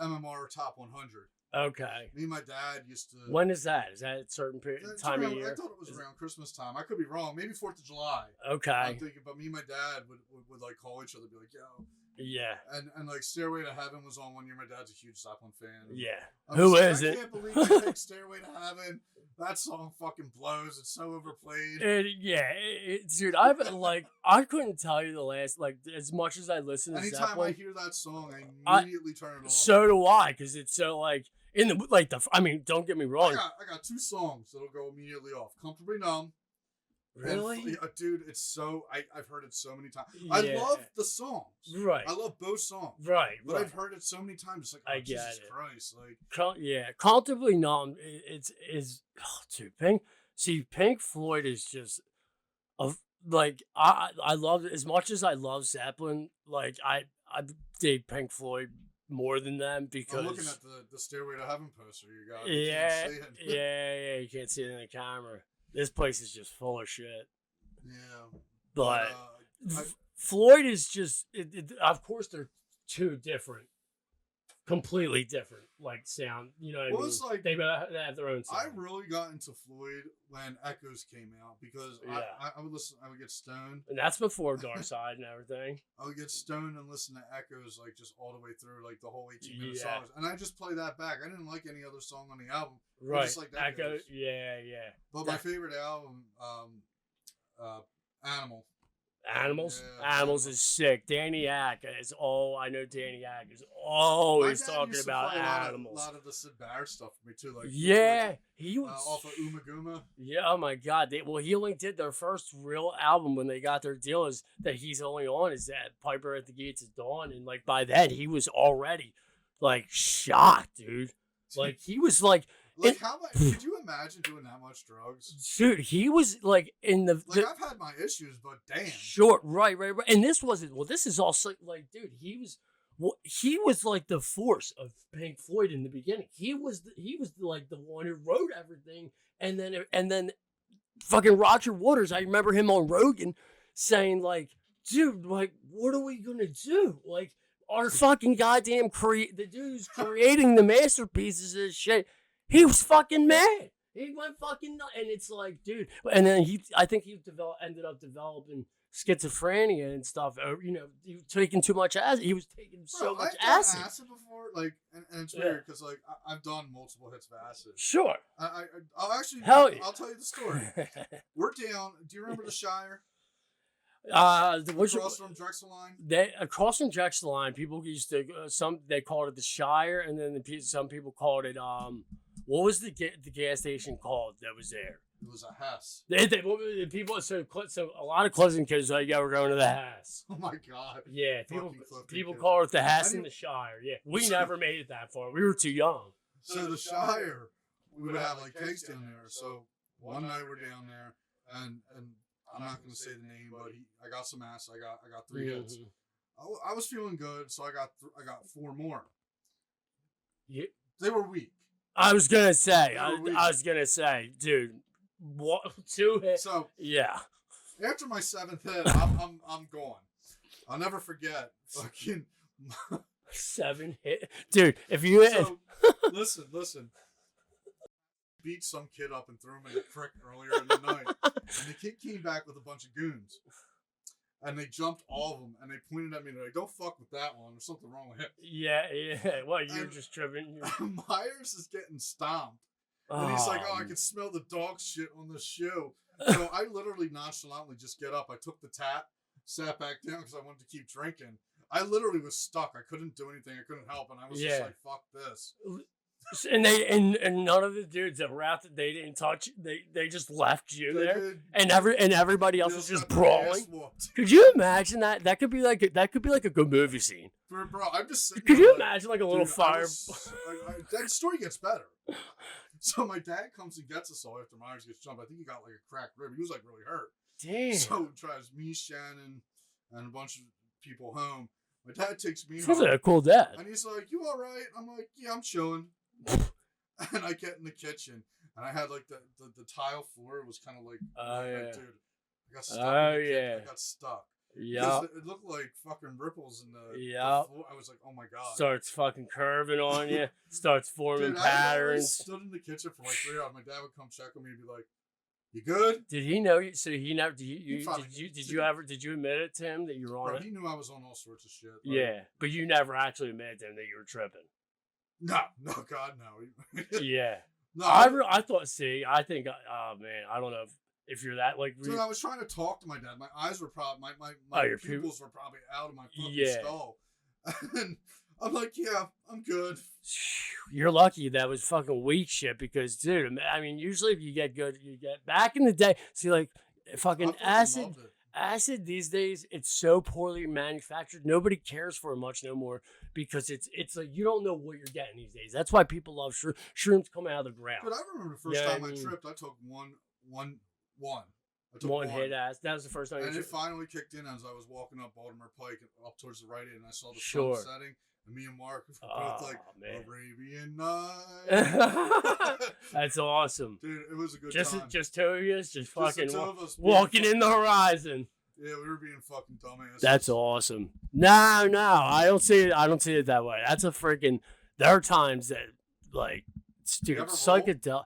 MMR Top 100. Okay. Me and my dad used to. When is that? Is that a certain time of year? I thought it was around Christmas time. I could be wrong. Maybe 4th of July. Okay. I'm thinking, but me and my dad would like call each other, be like, yo. Yeah. And like Stairway to Heaven was on one year. My dad's a huge Zeppelin fan. Yeah. Who isn't? I can't believe they picked Stairway to Heaven. That song fucking blows. It's so overplayed. Dude, I couldn't tell you the last, like, as much as I listen to Anytime Zeppelin. I hear that song, I immediately turn it off. So do I, because it's so, like, I mean, don't get me wrong. I got 2 songs that'll go immediately off. Comfortably Numb. Really? Dude, it's so, I've heard it so many times. I love the songs. Right. I love both songs. Right. But I've heard it so many times. It's like, oh, Jesus Christ. Like, Comfortably Numb, dude, Pink Floyd is just, I love it. As much as I love Zeppelin, like, I dig Pink Floyd more than them because I'm looking at the Stairway to Heaven poster you got. Yeah, you can't see it in the camera. This place is just full of shit. Yeah, but Floyd is just. Of course, they're two different, completely different, like sound. You know what I mean? It's like, they have their own sound. I really got into Floyd when Echoes came out because I would listen. I would get stoned, and that's before Dark Side and everything. I would get stoned and listen to Echoes like just all the way through, like the whole 18-minute songs, and I just play that back. I didn't like any other song on the album. Right, just like Echoes. Yeah. But my favorite album, Animal. Animals. Yeah, Animals is animals. sick. Danny Ack is all I know. Danny Ack is My always dad talking used to about play a animals. lot of the Sid Barrett stuff for me too, like Yeah, he was. off of Uma Guma. Yeah, oh my God. Well, he only did their first real album when they got their deal. Is that he's only on is that Piper at the Gates of Dawn, and like by then he was already like shocked, dude. Like he was like, in, Like how much? Could you imagine doing that much drugs? dude, he was like in Like I've had my issues, but damn. short, right. And this wasn't. Well, this is also like, dude, he was. Well, he was like the force of Pink Floyd in the beginning. He was like the one who wrote everything, and then fucking Roger Waters. I remember him on Rogan saying like, dude, like, what are we gonna do? Like, our fucking goddamn the dude's creating the masterpieces of this shit. He was fucking mad. He went fucking nuts. And it's like, dude. And then I think he ended up developing schizophrenia and stuff. Or, you know, he was taking too much acid. He was taking so much I've done acid. acid before, like, and it's weird because like I've done multiple hits of acid. Sure. I'll actually, Hell yeah. I'll tell you the story. We're down. Do you remember the Shire? Which Across from Drexel Line. across from Drexel Line, people used to they called it the Shire, and then some people called it what was the gas station called that was there? It was a Hess. People so a lot of closing kids like, yeah, we're going to the Hess. Oh my god. Yeah, Fucking people kid. call it the Hess and the Shire. Yeah, we never made it that far. We were too young. So the Shire, we would have like kegs down there. So one night we're down there, and I'm not gonna say the name, but I got some ass. I got 3 hits. I was feeling good, so I got 4 more. Yeah. They were weak. I was gonna say, dude, what 2 hits? So yeah. after my 7th hit, I'm gone. I'll never forget. Fucking 7 hit, dude. If you so, listen. Beat some kid up and threw him in the creek earlier in the night, and the kid came back with a bunch of goons, and they jumped all of them, and they pointed at me and they're like, "Don't fuck with that one. There's something wrong with him." yeah. Well, you're just tripping. Myers is getting stomped, and he's like, "Oh, I can smell the dog shit on the shoe." So I literally nonchalantly just get up. I took the tat, sat back down because I wanted to keep drinking. I literally was stuck. I couldn't do anything. I couldn't help, and I was just like, "Fuck this." And none of the dudes that were after they didn't touch. They just left you there, and everybody else was just brawling. Could you imagine that? That could be like a good movie scene. Bro, I'm just sitting Could there you like, imagine like a little dude, fire? That story gets better. So my dad comes and gets us all after Myers gets jumped. I think he got like a cracked rib. He was like really hurt. Damn. So it drives me, Shannon, and a bunch of people home. My dad takes me Sounds home. like a cool dad. And he's like, "You all right?" I'm like, "Yeah, I'm chilling." And I get in the kitchen, and I had like the tile floor was kind of like, dude, I got stuck. I got stuck. Yeah. It looked like fucking ripples in the floor. I was like, "Oh my god!" Starts fucking curving on you. Starts forming Dude, patterns. I stood in the kitchen for like 3 hours. My dad would come check on me and be like, "You good?" Did he know you? So he never. Did you admit it to him that you were on Bro, it? he knew I was on all sorts of shit. Like, Yeah, but you never actually admitted to him that you were tripping. No, God, no. Yeah. No, I thought. See, I think. Oh man, I don't know if you're that like. Dude, I was trying to talk to my dad. My eyes were probably my pupils were probably out of my fucking skull. And I'm like, "Yeah, I'm good." You're lucky that was fucking weak shit because, dude, I mean, usually if you get good, you get back in the day. See, like fucking acid these days, it's so poorly manufactured. Nobody cares for it much no more because it's like you don't know what you're getting these days. That's why people love shrooms coming out of the ground. But I remember the first time I tripped, I took one. I took one hit ass. That was the first time. And it finally kicked in as I was walking up Baltimore Pike up towards the right end, and I saw the sun setting. And me and Mark were both like, man. "Arabian Night." That's awesome. Dude, it was a good time. Just 2 of you, just fucking walking in the horizon. Yeah, we were being fucking dumbasses. That's awesome. No, I don't see it that way. That's a freaking. There are times that, like, dude, psychedelic.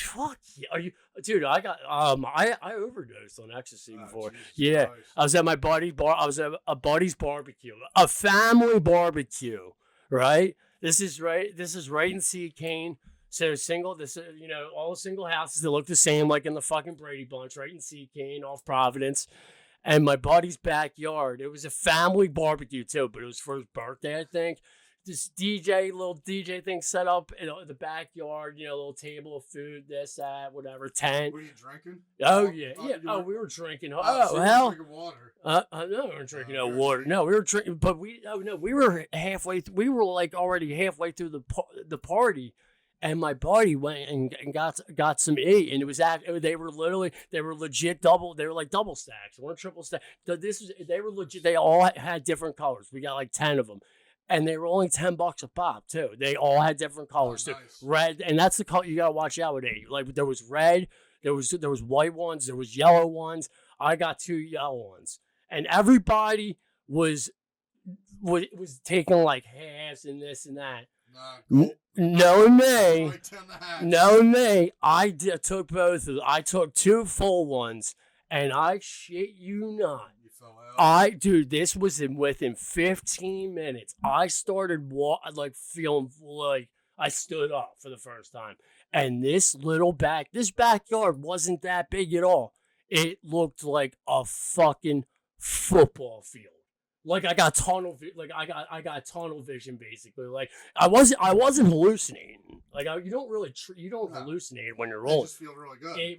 Fuck yeah. Are you, dude? I got I overdosed on ecstasy before. Jesus yeah, Christ. I was at my buddy's bar. I was at a buddy's barbecue, a family barbecue. Right. This is right in Sea Cane. So single. This all the single houses that look the same, like in the fucking Brady Bunch, right in Sea Cane, off Providence. and my buddy's backyard. It was a family barbecue too, but it was for his birthday, I think. This little DJ thing set up in the backyard, a little table of food, this, that, whatever, tent. Were you drinking? Oh, yeah, yeah. Oh, we were drinking. So you hell. were drinking water. No, we weren't drinking no water. No, we were drinking, but we were halfway, we were like already halfway through the party. And my buddy went and got some eat, and it was they were legit double. They were like double stacks, one triple stack. They were legit. They all had different colors. We got like 10 of them, and they were only $10 a pop too. They all had different colors. Oh, too. nice. Red, and that's the color you gotta watch out with eat. Like there was red, there was white ones, there was yellow ones. I got 2 yellow ones, and everybody was taking like halves and this and that. Knowing me, I took both of them. I took 2 full ones, and I shit you not. You fell out. Dude, this was within 15 minutes. I started feeling like I stood up for the first time. And this backyard wasn't that big at all. It looked like a fucking football field. Like I got tunnel vision basically. Like I wasn't hallucinating. Like you don't hallucinate when you're rolling. Just feel really good. It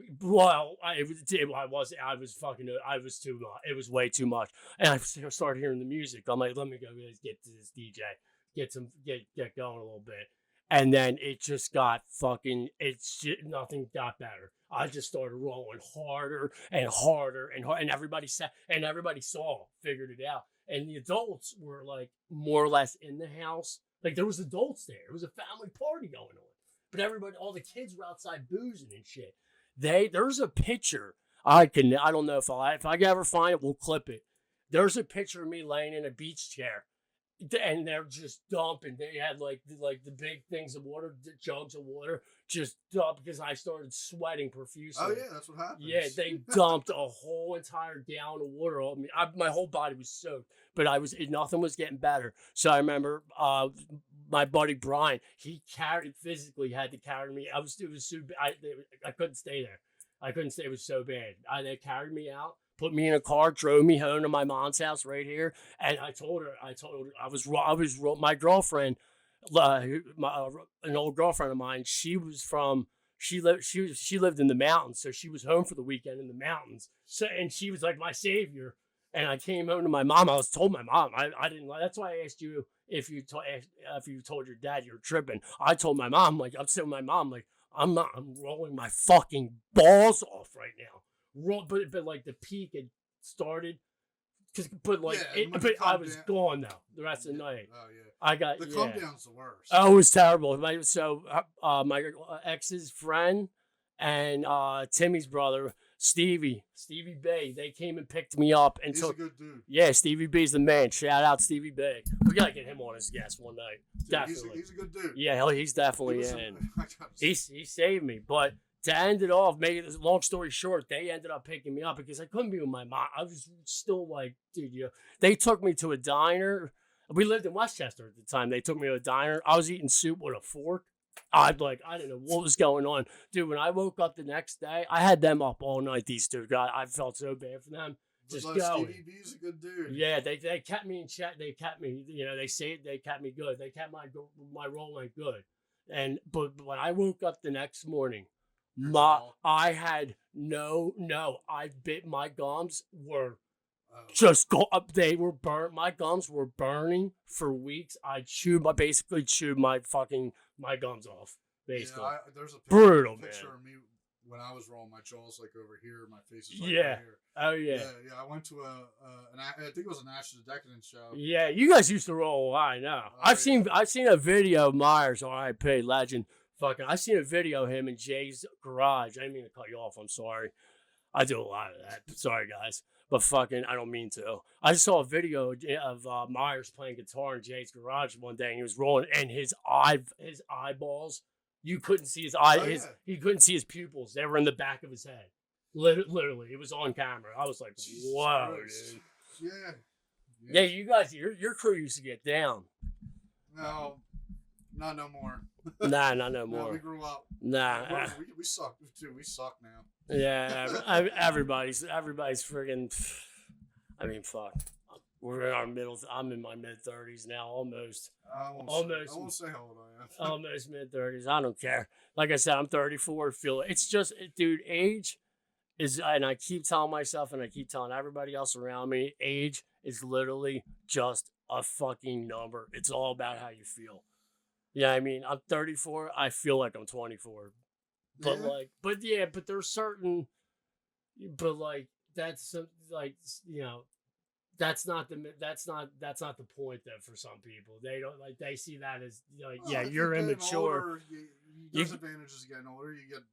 was way too much. And I started hearing the music. I'm like, let me go get to this DJ, get going a little bit. And then it just got nothing got better. I just started rolling harder and harder and harder, and everybody figured it out. And the adults were like more or less in the house. Like there was adults there. It was a family party going on. But all the kids were outside boozing and shit. There's a picture. I don't know if I ever find it, we'll clip it. There's a picture of me laying in a beach chair. And they're just dumping. They had like the big things of water, jugs of water, just dumped because I started sweating profusely. Oh yeah, that's what happened. Yeah, they dumped a whole entire gallon of water on me. My whole body was soaked, but nothing was getting better. So I remember my buddy Brian, he physically had to carry me. I couldn't stay there. I couldn't stay. It was so bad. They carried me out. Put me in a car, drove me home to my mom's house right here, and I told her my girlfriend, an old girlfriend of mine. She lived in the mountains, so she was home for the weekend in the mountains. So and she was like my savior. And I came home to my mom. I told my mom I didn't. That's why I asked you if you told your dad you were tripping. I told my mom I'm saying my mom like I'm rolling my fucking balls off right now. But like the peak had started, but I was gone though the rest of the night. Oh yeah, I got the come down's the worst. Oh, it was terrible. My ex's friend and Timmy's brother Stevie Bay, they came and picked me up and He's a good dude. Yeah, Stevie B's the man. Shout out Stevie Bay. We gotta get him on as guest one night. Dude, definitely, he's a good dude. Yeah, he's definitely in. He saved me, but. To end it off, make it long story short, they ended up picking me up because I couldn't be with my mom. I was still like, dude, they took me to a diner. We lived in Westchester at the time. They took me to a diner. I was eating soup with a fork. I didn't know what was going on. Dude, when I woke up the next day, I had them up all night, these two guys. I felt so bad for them. Just going. Stevie B's a good dude. Yeah, they kept me in check. They kept me, they kept me good. They kept my rolling good. But when I woke up the next morning, I had I bit my gums were just go up. They were burnt. My gums were burning for weeks. I basically chewed my gums off. Basically, yeah, there's a picture of me when I was rolling. My jaw's like over here. My face is like right here. Oh yeah. Yeah. I went to I think it was an Ashes of Decadence show. Yeah, you guys used to roll. I know. I've seen a video of Myers, R.I.P. legend. I've seen a video of him in Jay's garage. I didn't mean to cut you off. I'm sorry. I do a lot of that. Sorry, guys. But I don't mean to. I just saw a video of Myers playing guitar in Jay's garage one day, and he was rolling, and his eyeballs, you couldn't see his eye. He couldn't see his pupils. They were in the back of his head. Literally, it was on camera. I was like, whoa, dude. Yeah. You guys, your crew used to get down. No. Not no more. Nah, not no more. No, we grew up. Nah. We suck too. We suck now. Yeah, everybody's friggin'. I mean, fuck. We're in our middle. I'm in my mid-30s now, almost. I won't say how old I am. Almost mid-30s. I don't care. Like I said, I'm 34. It's just, dude, age is, and I keep telling myself and I keep telling everybody else around me, age is literally just a fucking number. It's all about how you feel. Yeah, I mean, I'm 34. I feel like I'm 24. But Yeah. but there's certain, but like, that's like, you know, that's not the point though for some people. They don't like, they see that as like, Well, yeah, if you're you're getting immature. older, You there's advantages of getting older. You get,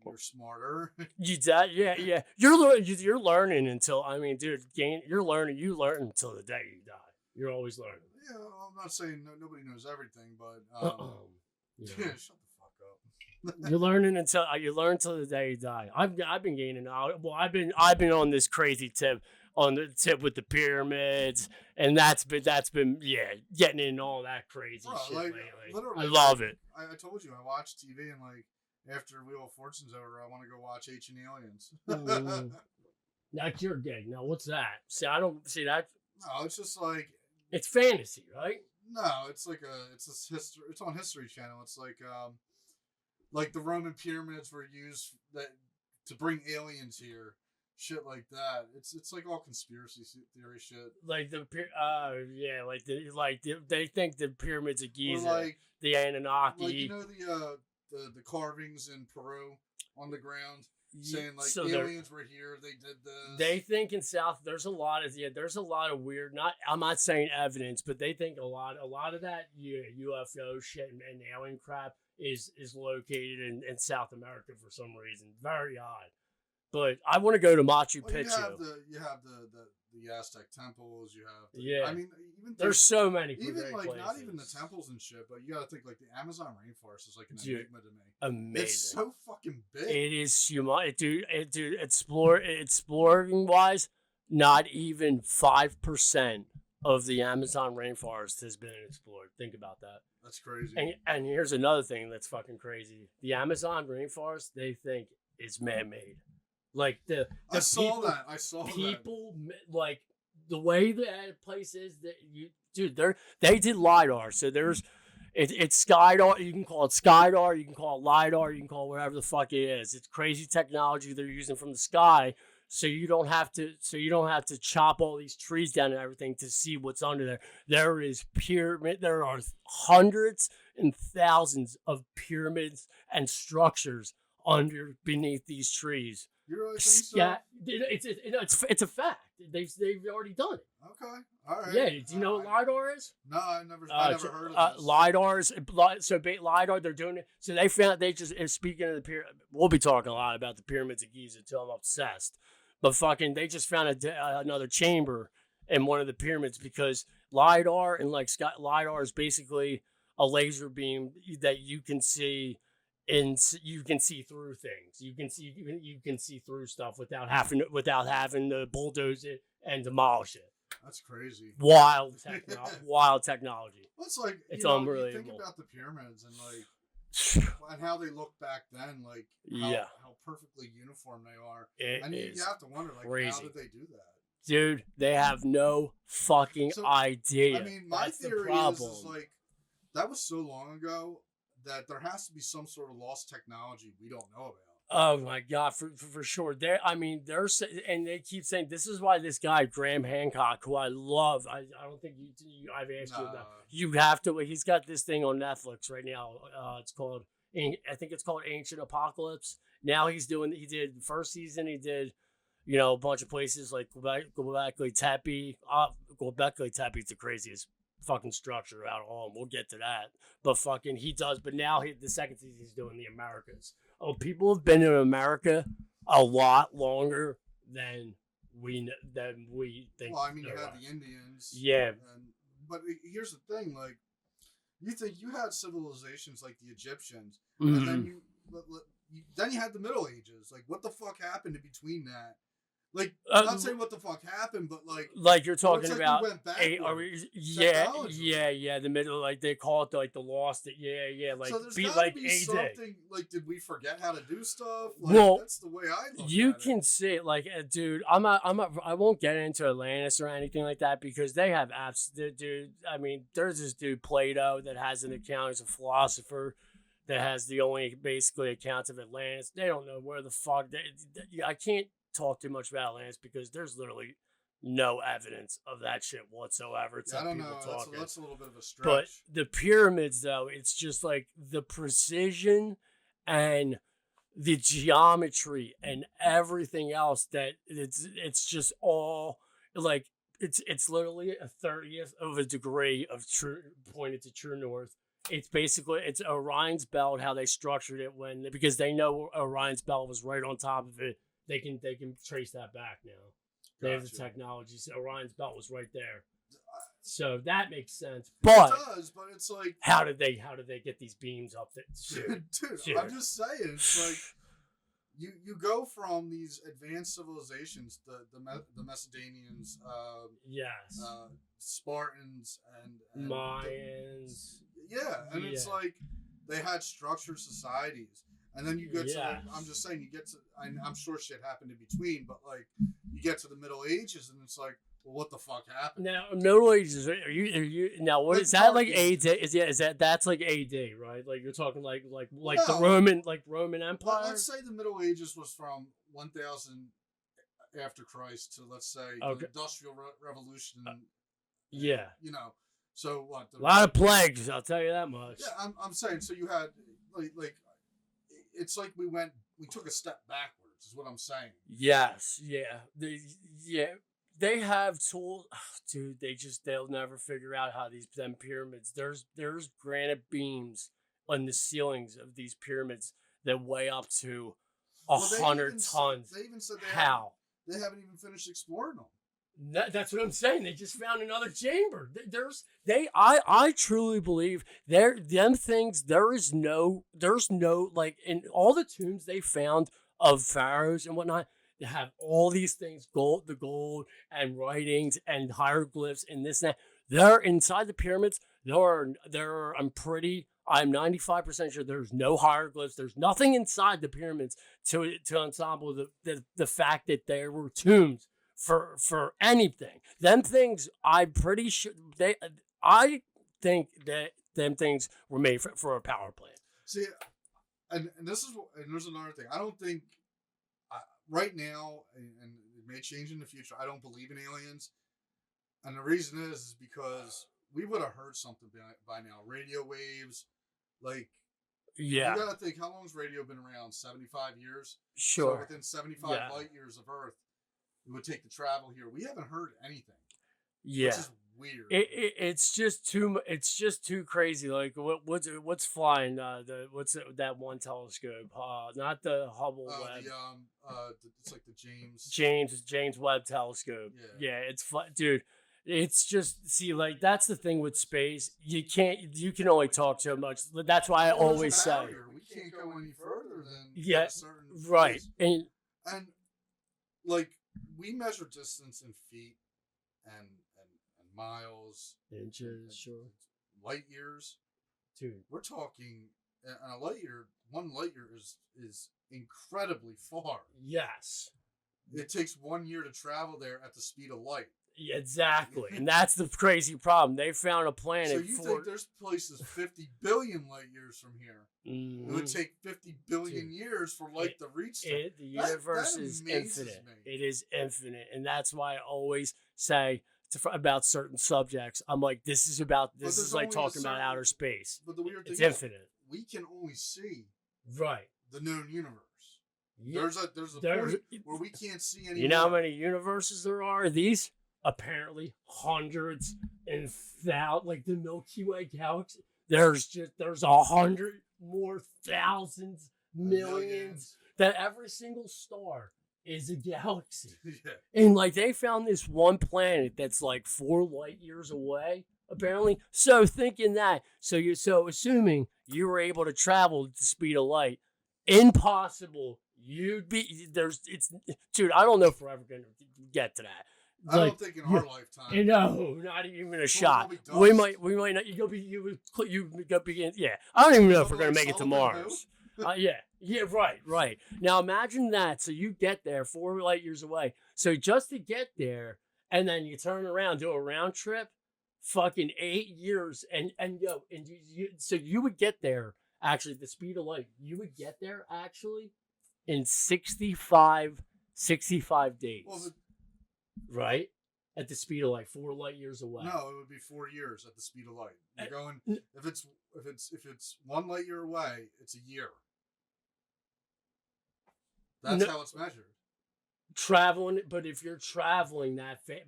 you're smarter. yeah. You're learning until, I mean, dude, you learn until the day you die. You're always learning. Yeah, I'm not saying nobody knows everything, but You yeah, know, shut the fuck up. you're learning until you learn until the day you die. I've been gaining knowledge. Well, I've been on this crazy tip, on the tip with the pyramids, and that's been yeah, getting in all that crazy Bro, shit like, lately. literally, I love it. I told you I watch TV and like after Wheel of Fortune's over, I want to go watch Ancient Aliens. That's your gig. Now, what's that? See, I don't see that. No, it's just like, It's fantasy, right? no, it's like it's this history. It's on History Channel. It's like the Roman pyramids were used to bring aliens here, shit like that. It's like all conspiracy theory shit. Like yeah, they think the pyramids of Or Giza, like the Anunnaki. the carvings in Peru on the ground saying like So aliens were here, they did this. they think in South there's a lot of weird, not, I'm not saying evidence, but they think a lot of that UFO shit and alien crap is located in South America for some reason. Very odd. But I want to go to Machu Well, Picchu. you have the Aztec temples. You have Yeah. I mean, even There's so many even great like places. not even the temples and shit, but you got to think like the Amazon rainforest is like an Dude, enigma to me. amazing. It's so fucking big. It is humongous, dude. Exploring wise, not even 5% of the Amazon rainforest has been explored. Think about that. That's crazy. And here's another thing that's fucking crazy. The Amazon rainforest, they think is man-made. Like I saw that. Like the way that place is, that they did LiDAR. So it's SkyDAR. You can call it SkyDAR. You can call it LiDAR. You can call it whatever the fuck it is. It's crazy technology they're using from the sky. So you don't have to chop all these trees down and everything to see what's under there. There are hundreds and thousands of pyramids and structures beneath these trees. You really think so? It's a fact. They've already done it. Okay. All right. Yeah. Do you know what LiDAR is? No, I never heard of this. LiDAR, they're doing it. So speaking of the pyramid, we'll be talking a lot about the pyramids of Giza until I'm obsessed. But fucking, they just found another chamber in one of the pyramids, because LiDAR LiDAR is basically a laser beam that you can see. And you can see through things. You can see through stuff without having to bulldoze it and demolish it. That's crazy. Wild technology. Well, it's like, it's you unbelievable. think about the pyramids and like and how they look back then, like how perfectly uniform they are. You have to wonder, like, crazy. How did they do that? Dude, they have no fucking idea. I mean, my theory is like, that was so long ago that there has to be some sort of lost technology we don't know about. Oh my god, for sure. And they keep saying this is why this guy Graham Hancock, who I love, I don't think I've asked you about. You have to. He's got this thing on Netflix right now. I think it's called Ancient Apocalypse. Now he did the first season. He did, a bunch of places like Göbekli Tepe. Göbekli Tepe is the craziest fucking structure out of all. We'll get to that. But fucking but now the second season he's doing the Americas. Oh, people have been in America a lot longer than we think. Well, I mean, you had the Indians. Yeah. But here's the thing, like, you think you had civilizations like the Egyptians, mm-hmm. and then you had the Middle Ages. Like, what the fuck happened in between that? Like, not saying what the fuck happened, but like you're well, it's talking like we about went yeah, technology. the middle, like they call it like the lost, like So there's be got to like be a day. something. Like, did we forget how to do stuff? Like, Well, that's the way I look you at it. can see it, like, dude. I won't get into Atlantis or anything like that because they have apps, dude. I mean, there's this dude Plato that has an account. He's a philosopher that has the only basically account of Atlantis. They don't know where the fuck. I can't talk too much about Atlantis because there's literally no evidence of that shit whatsoever. Yeah, I don't know. Talking. That's a little bit of a stretch. But the pyramids, though, it's just like the precision and the geometry and everything else that it's just all like it's literally a 30th of a degree of true pointed to true north. It's basically it's Orion's belt, how they structured it because they know Orion's belt was right on top of it. They can trace that back now. They have the technology. So Orion's belt was right there. So that makes sense. But it does, but it's like how did they get these beams up there? Dude, I'm just saying, it's like you go from these advanced civilizations, the Macedonians, yes, Spartans, and Mayans. And it's like they had structured societies, and then you get to. I'm just saying, you get to. I'm sure shit happened in between, but like you get to the Middle Ages, and it's like, well, what the fuck happened? Now, Middle Ages. Are you now? What is that like? AD? Is that's like AD, right? Like you're talking like the Roman Empire. Let's say the Middle Ages was from 1000 after Christ to, let's say, the Industrial Revolution. Yeah. You know, so what? A lot of plagues, I'll tell you that much. Yeah, I'm saying. So you had like it's like we took a step backwards. Is what I'm saying. Yes. Yeah. They have tools, dude. They'll never figure out how them pyramids. There's granite beams on the ceilings of these pyramids that weigh up to 100 tons. They even said they haven't even finished exploring them. That's what I'm saying. They just found another chamber. I truly believe them things. There's no like in all the tombs they found of pharaohs and whatnot. They have all these things, the gold and writings and hieroglyphs and this and that. They're inside the pyramids. I'm 95% sure there's no hieroglyphs. There's nothing inside the pyramids to ensemble the fact that there were tombs for anything. Them things, I'm pretty sure I think that them things were made for a power plant. See, and there's another thing. I don't think. Right now, and it may change in the future, I don't believe in aliens. And the reason is because we would have heard something by now. Radio waves, like, you gotta think, how long has radio been around? 75 years? Sure. So within 75 light years of Earth, it would take to travel here. We haven't heard anything. Yeah. Which is weird. It's just too crazy. Like what's flying? That one telescope? Not the Hubble Webb. It's like the James Webb telescope. Yeah, it's dude. It's just like that's the thing with space. You can only talk so much. That's why I always say we can't go any further than a certain right. And like we measure distance in feet and miles, inches, sure, light years, dude. We're talking, and a light year. One light year is incredibly far. Yes, it takes 1 year to travel there at the speed of light. Yeah, exactly, and that's the crazy problem. They found a planet. So you think there's places 50 billion light years from here? Mm-hmm. It would take 50 billion years for light to reach them. The universe is infinite. It is infinite, and that's why I always say about certain subjects. I'm like, this is like talking about outer space. But the weird thing is infinite. We can only see the known universe. Yeah. There's a point where we can't see any. You know how many universes there are? These apparently hundreds and thousands, like the Milky Way galaxy. There's 100 more thousands, millions. That every single star is a galaxy. Yeah. And like they found this one planet that's like 4 light years away, apparently. So thinking that, so assuming you were able to travel at the speed of light impossible. Dude, I don't know if we're ever going to get to that. I don't think in our lifetime. No, not even a shot. Well, We might not. You'll be. Yeah. I don't even know if we're gonna make it to Mars. Yeah. Right. Now imagine that. So you get there 4 light years away. So just to get there, and then you turn around, do a round trip, fucking 8 years, so you would get there actually at the speed of light. You would get there actually in 65 days. Well, right? At the speed of light, 4 light years away. No, it would be 4 years at the speed of light. You're going if it's 1 light year away, it's a year. That's how it's measured. Traveling, but if you're traveling at the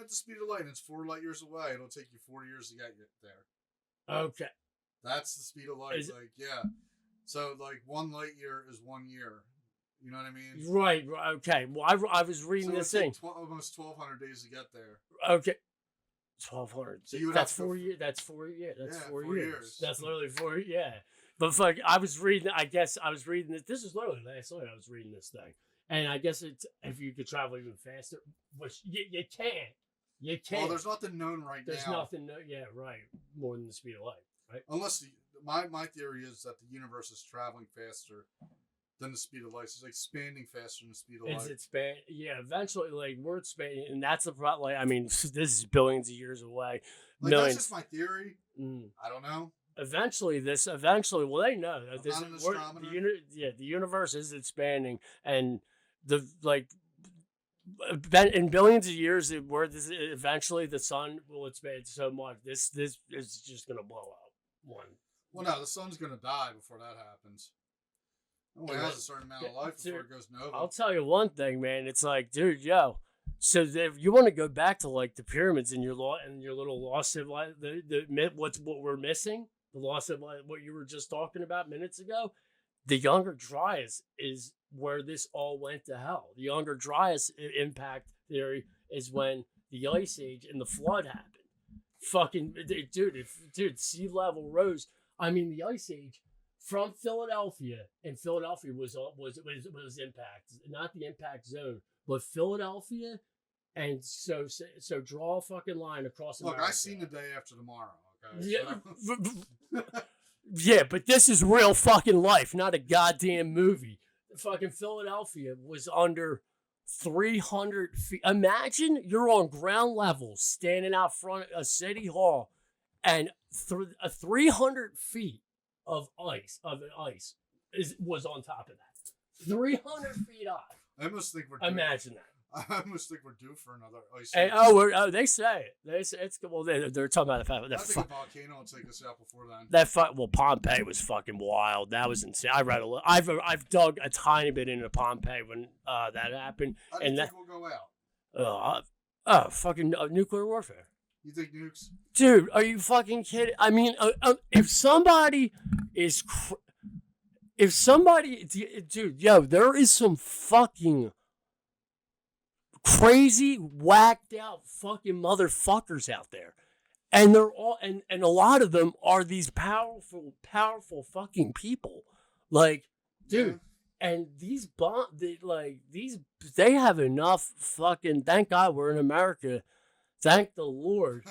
speed of light and it's 4 light years away, it'll take you 4 years to get you there. Okay. That's the speed of light. So 1 light year is 1 year. You know what I mean? Right. Okay. Well, I was reading this thing. Almost 1,200 days to get there. Okay. 1,200. So that's 4 years. That's 4 years. That's 4 years. That's literally 4. Yeah. But fuck, I was reading. I guess I was reading this. This is literally last night. I was reading this thing, and I guess it's if you could travel even faster, which you can't. You can't. Well, there's nothing known right now. There's nothing. Yeah. Right. More than the speed of light. Right. Unless my theory is that the universe is traveling faster than the speed of light. It's expanding faster than the speed of light. Yeah, eventually, we're expanding, and that's the problem. I mean, this is billions of years away. That's just my theory. I don't know. Eventually, well, they know that the universe is expanding, and in billions of years, eventually the sun will expand so much. This is just gonna blow up. Well, no, the sun's gonna die before that happens. It only has a certain amount of life before it goes nova. I'll tell you one thing, man. It's like, dude, so if you want to go back to the pyramids and your little lost civilization, what we're missing, the lost of what you were just talking about minutes ago, the Younger Dryas is where this all went to hell. The Younger Dryas impact theory is when the Ice Age and the flood happened. Fucking dude, sea level rose. I mean, the Ice Age from Philadelphia, and Philadelphia was impact, not the impact zone, but Philadelphia, and so draw a fucking line across America. Look, I seen The Day After Tomorrow. Okay, yeah, yeah, but this is real fucking life, not a goddamn movie. Fucking Philadelphia was under 300 feet. Imagine you're on ground level, standing out front of a city hall, and 300 feet of ice was on top of that. 300 feet high. I almost think we're imagine that. I almost think we're due for another ice. And, they say it. They say it's well. They're talking about the fact that I think a volcano will take us out before then. Well, Pompeii was fucking wild. That was insane. I read a little. I've dug a tiny bit into Pompeii when that happened. I think we'll go out. Fucking nuclear warfare. You think nukes? Dude, are you fucking kidding? I mean, if somebody is, dude, there is some fucking crazy, whacked out fucking motherfuckers out there. And they're all, and a lot of them are these powerful fucking people. Dude, and these they have enough fucking, thank God we're in America. Thank the Lord.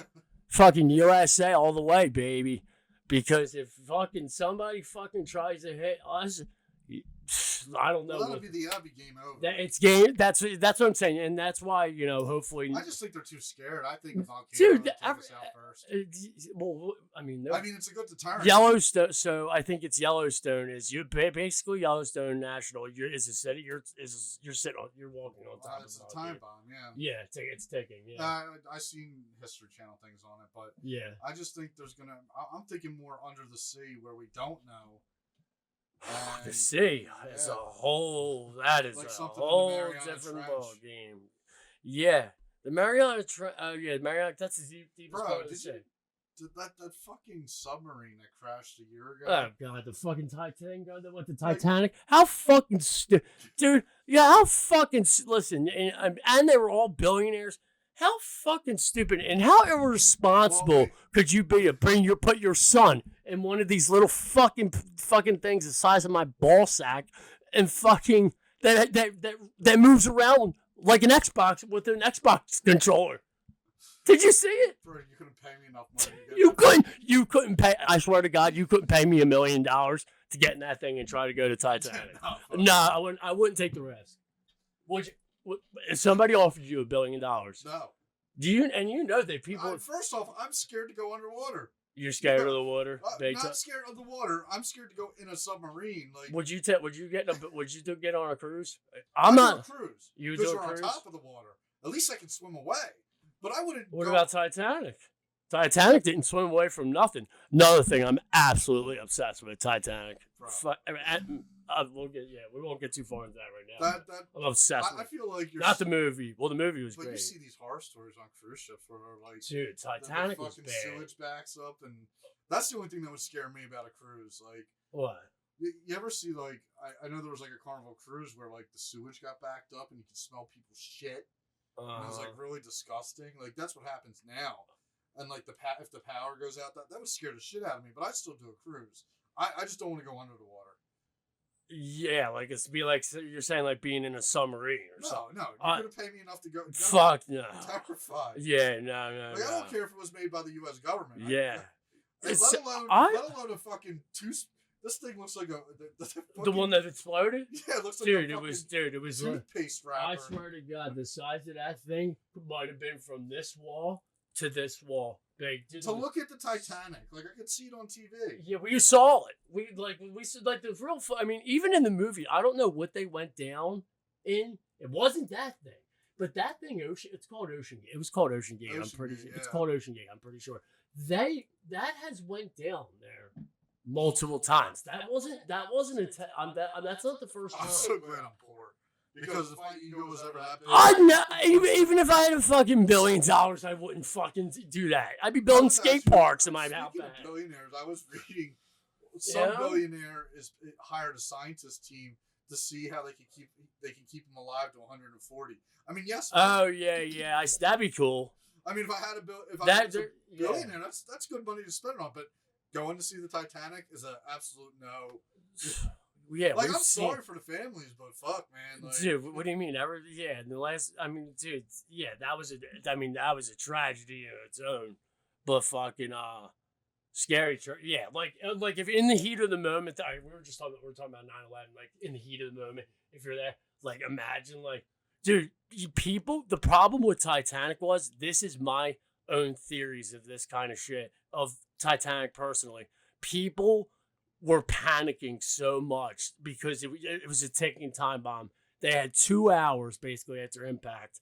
Fucking USA all the way, baby. Because if fucking somebody fucking tries to hit us, I don't know. Well, that'll be game over. It's game. That's what I'm saying, and that's why hopefully. I just think they're too scared. I think volcanoes take us out first. Well, I mean, it's a good deterrent. Yellowstone. So I think it's Yellowstone. Basically Yellowstone National. Is a city. You're walking on top. It's a time bomb. Yeah. Yeah, it's ticking. Yeah. I've seen History Channel things on it, but yeah, I just think I'm thinking more under the sea where we don't know. The sea is a whole. That is a whole different ball game. Yeah, the Mariana. Mariana. That's the deepest part of the sea. That fucking submarine that crashed a year ago. Oh god, the fucking Titanic. The Titanic? How fucking dude? Yeah, how fucking listen. And they were all billionaires. How fucking stupid and how irresponsible could you be to put your son in one of these little fucking things the size of my ball sack and fucking that moves around like an Xbox with an Xbox controller? Did you see it? Bro, you couldn't pay me enough money. You couldn't pay. I swear to God, you couldn't pay me $1 million to get in that thing and try to go to Titanic. No, I wouldn't. I wouldn't take the risk. Would you? If somebody offered you $1 billion, No. Do you? And you know that people. First off, I'm scared to go underwater. You're scared of the water. Not scared of the water. I'm scared to go in a submarine. Like, would you get on a cruise? I'm not a cruise. You do a on cruise? top of the water. At least I can swim away. But I wouldn't. What about Titanic? Titanic didn't swim away from nothing. Another thing, I'm absolutely obsessed with Titanic. We won't get too far into that right now. I'm obsessed. I feel like you're not the movie. Well, the movie was great. You see these horror stories on cruise ships where they're like, dude, Titanic was fucking bad. Sewage backs up, and that's the only thing that would scare me about a cruise. Like, what? You ever see like I know there was like a Carnival cruise where like the sewage got backed up and you could smell people's shit. And it was like really disgusting. Like that's what happens now. And like if the power goes out, that would scare the shit out of me. But I'd still do a cruise. I just don't want to go under the water. Yeah, like it's be like you're saying, like being in a submarine or something. No, you're gonna pay me enough to go. Fuck no. I'm terrified. Yeah, no. Like, I don't care if it was made by the U.S. government. Yeah. Let alone a fucking This thing looks like the one that exploded. Yeah, it looks like it was toothpaste wrapper. I swear to God, the size of that thing might have been from this wall to this wall. Big. To look at the Titanic, like I could see it on TV. Yeah, we saw it. We said like the real. I mean, even in the movie, I don't know what they went down in. It wasn't that thing, but that thing, it's called Ocean Gate. It was called Ocean Gate. I'm pretty sure. Yeah. It's called Ocean Gate. I'm pretty sure. That has went down there multiple times. That's not the first time. I'm so glad I'm poor. Because if my ego was ever that I big. know, even if I had a fucking $1 billion, I wouldn't fucking do that. I'd be building skate parks in my house. Billionaires, I was reading some billionaire hired a scientist team to see how they can keep him alive to 140. I mean, yes. Oh yeah, that'd be cool. I mean, if I had a billionaire, that's good money to spend on. But going to see the Titanic is an absolute no. Yeah, like I'm sorry for the families, but fuck, man. Like, dude, what do you mean? That was a tragedy in its own, but fucking scary. Like if in the heat of the moment, we were talking about 9/11. Like in the heat of the moment, if you're there, like imagine, like, dude, the problem with Titanic was, this is my own theories of this kind of shit of Titanic personally. People were panicking so much because it was a ticking time bomb. They had 2 hours basically after impact.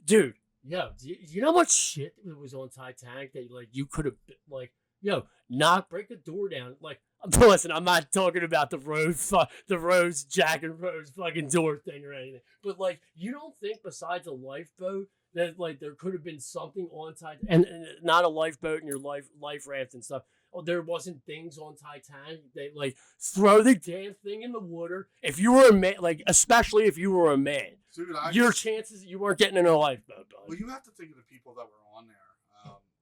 Dude, you know how much shit was on Titanic that like you could have break a door down. Like, listen, I'm not talking about the Rose Jack and Rose fucking door thing or anything, but like, you don't think besides a lifeboat that like there could have been something on Titanic, and not a lifeboat and your life raft and stuff. Oh, there wasn't things on Titanic. They like throw the damn thing in the water. If you were a man, like especially if you were a man, dude, your chances you weren't getting in a lifeboat. Bud. Well, you have to think of the people that were on there.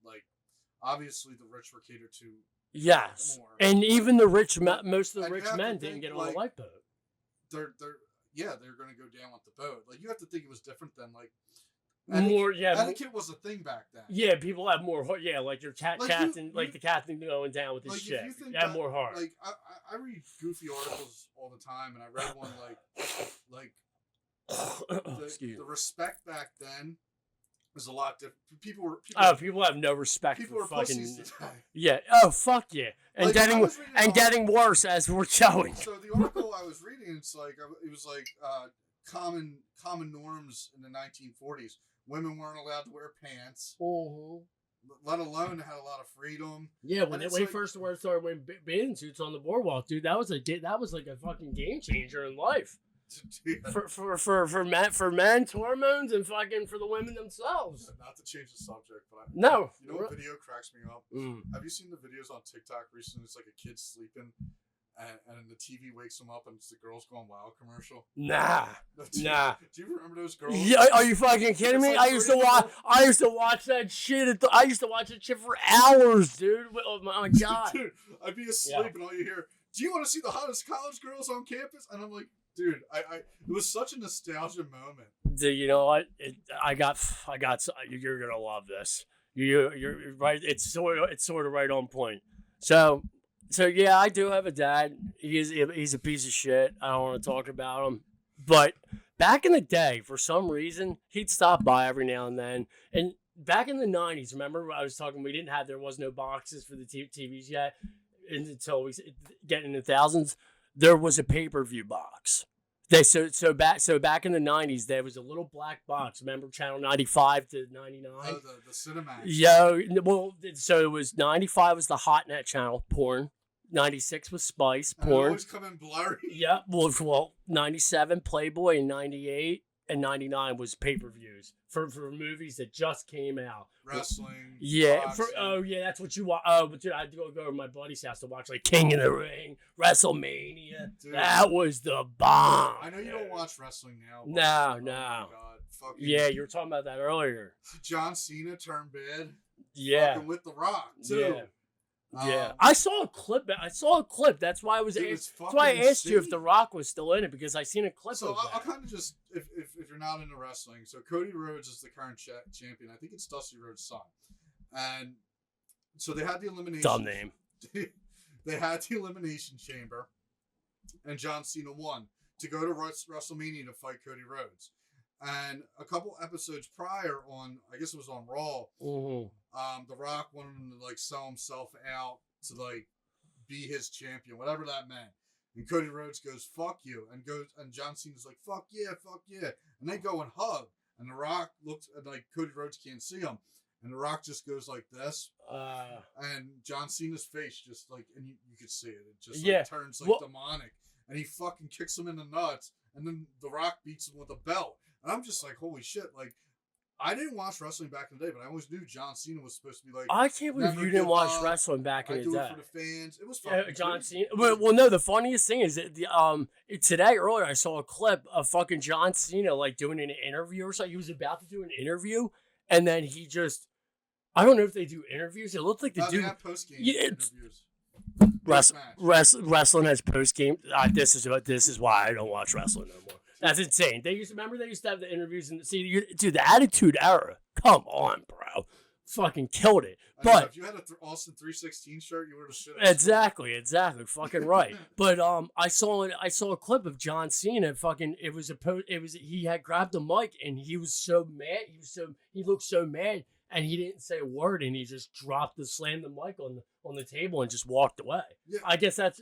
Like obviously the rich were catered to. Yes, more. And even the rich, most of the rich men didn't get on a lifeboat. They're going to go down with the boat. Like you have to think it was different than like. Etiquette was a thing back then. Yeah, people have more heart. Yeah, like your captain, the captain going down with his shit. You have more heart. Like I read goofy articles all the time, and I read one the respect back then was a lot different. People have no respect for fucking. Today. Yeah. Oh fuck yeah, and like, getting worse as we're showing. So the article I was reading, it was like common norms in the 1940s. Women weren't allowed to wear pants, let alone had a lot of freedom. Yeah, when they first started wearing bathing suits on the boardwalk, dude, that was like a fucking game changer in life. For men's hormones and fucking for the women themselves. Not to change the subject, but no. You know what video cracks me up? Have you seen the videos on TikTok recently? It's like a kid sleeping, and the TV wakes him up and it's the Girls Gone Wild commercial. Nah. Nah. Do you remember those girls? Yeah, are you fucking kidding me? Like I used to watch that shit. I used to watch that shit for hours, dude. Oh my god. Dude, I'd be asleep and all you hear, "Do you want to see the hottest college girls on campus?" And I'm like, dude, it was such a nostalgia moment. Dude, you know what? I got. You're gonna love this. You're right. It's sort of right on point. So yeah, I do have a dad. He's a piece of shit. I don't want to talk about him. But back in the day, for some reason, he'd stop by every now and then. And back in the 90s, remember I was talking, there was no boxes for the TVs yet until we get in the thousands. There was a pay-per-view box. Back in the 90s, there was a little black box. Remember channel 95 to 99? Oh, the Cinemax. Yeah, well, so it was 95 was the Hotnet channel, porn. 96 was Spice, porn. Always come in blurry. Yeah, well, 97 Playboy, and 98 and 99 was pay-per-views for movies that just came out. Wrestling. Yeah, that's what you watch. Oh, but dude, I'd go to my buddy's house to watch like King of the Ring, WrestleMania. Dude, that was the bomb. I know you don't watch wrestling now. No. Oh my God. Fucking yeah, you were talking about that earlier. John Cena turned bad. Yeah. Fucking with The Rock too. Yeah. Yeah, I saw a clip. That's why that's why I asked you if The Rock was still in it, because I seen a clip. So of I'll that. kind of just, if you're not into wrestling, so Cody Rhodes is the current champion. I think it's Dusty Rhodes' son, and so they had the elimination. Dumb name. They had the elimination chamber, and John Cena won to go to WrestleMania to fight Cody Rhodes. And a couple episodes prior I guess it was on Raw, The Rock wanted him to like sell himself out to like be his champion, whatever that meant. And Cody Rhodes goes, "Fuck you," and John Cena's like, "Fuck yeah," and they go and hug. And The Rock looks at like Cody Rhodes can't see him, and The Rock just goes like this, and John Cena's face just like, and you could see it. It just like, turns like demonic, and he fucking kicks him in the nuts, and then The Rock beats him with a belt. And I'm just like, holy shit! Like, I didn't watch wrestling back in the day, but I always knew John Cena was supposed to be like. I can't believe you didn't watch wrestling back in the day. I do it for the fans. It was fucking John Cena. Well, no. The funniest thing is that today earlier I saw a clip of fucking John Cena like doing an interview or something. He was about to do an interview, and then he just. I don't know if they do interviews. It looked like they do. They have post-game interviews. Wrestling has post game. This is why I don't watch wrestling no more. That's insane. They used to have the interviews and dude, the Attitude Era. Come on, bro, fucking killed it. But if you had a Austin 316 shirt, you would have shit. Exactly, fucking right. But I saw a clip of John Cena. Fucking, he had grabbed the mic and he was so mad. He looked so mad. And he didn't say a word, and he just slammed the mic on the table and just walked away. Yeah. I guess that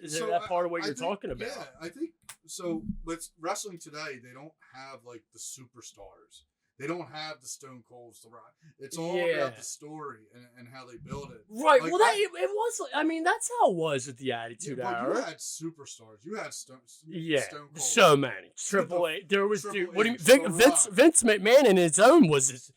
part of what you're talking about. Yeah, I think so. With wrestling today, they don't have like the superstars. They don't have the Stone Colds, the Rock. It's all about the story and how they build it. Right. Like, well, it was. I mean, that's how it was with the Attitude Era. You had superstars. You had Stone Cold. So many. Triple H. There was. What do you mean? Vince McMahon in his own was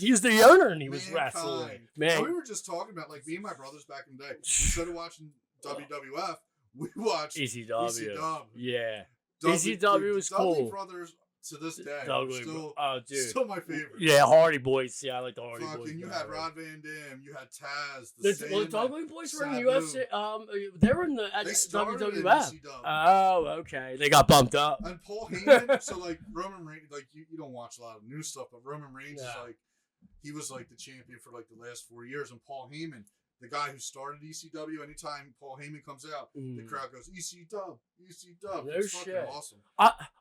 he's the owner and he was wrestling. Man, so we were just talking about like me and my brothers back in the day. Instead of watching WWF, we watched ECW. Yeah, ECW was cool. Dudley Brothers to this day, still my favorite. Yeah, Hardy Boys. Yeah, I like the Hardy Boys. You had Rod Van Dam. You had Taz. The Dudley Boys were in the UFC. They were in the WWF. Oh, okay. They got bumped up. And Paul Heyman. So like Roman Reigns, like you don't watch a lot of new stuff, but Roman Reigns is like. He was like the champion for like the last 4 years, and Paul Heyman, the guy who started ECW, anytime Paul Heyman comes out, the crowd goes ECW. No it's shit. fucking awesome.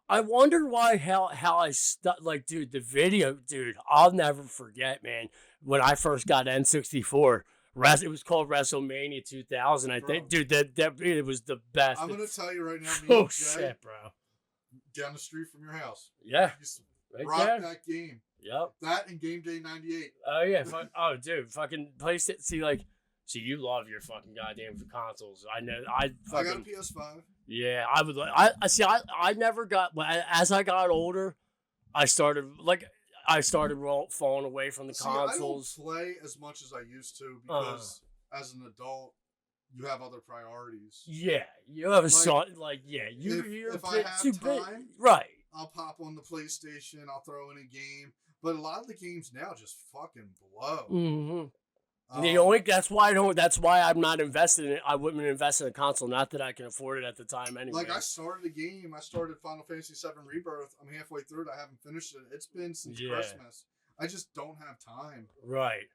I wonder why how I like, dude, the video, dude. I'll never forget, man. When I first got N64, it was called WrestleMania 2000. I think, dude, that it was the best. I'm gonna tell you right now, oh shit, bro. Down the street from your house. Yeah. Rock that game. Yep. That and Game Day '98. Oh yeah. Dude, fucking place it. See, you love your fucking goddamn consoles. I know. I got a PS5. Yeah, I would. I never got. As I got older, I started falling away from the consoles. I don't play as much as I used to because as an adult, you have other priorities. Yeah, you have a Like, son. Like, yeah, you're if a I bit have too big. time, Right. I'll pop on the PlayStation. I'll throw in a game. But a lot of the games now just fucking blow. Mm-hmm. The only that's why I don't. That's why I'm not invested in it. I wouldn't invest in a console. Not that I can afford it at the time anyway. Like I started a game. I started Final Fantasy VII Rebirth. I'm halfway through it. I haven't finished it. It's been since Christmas. I just don't have time. Right.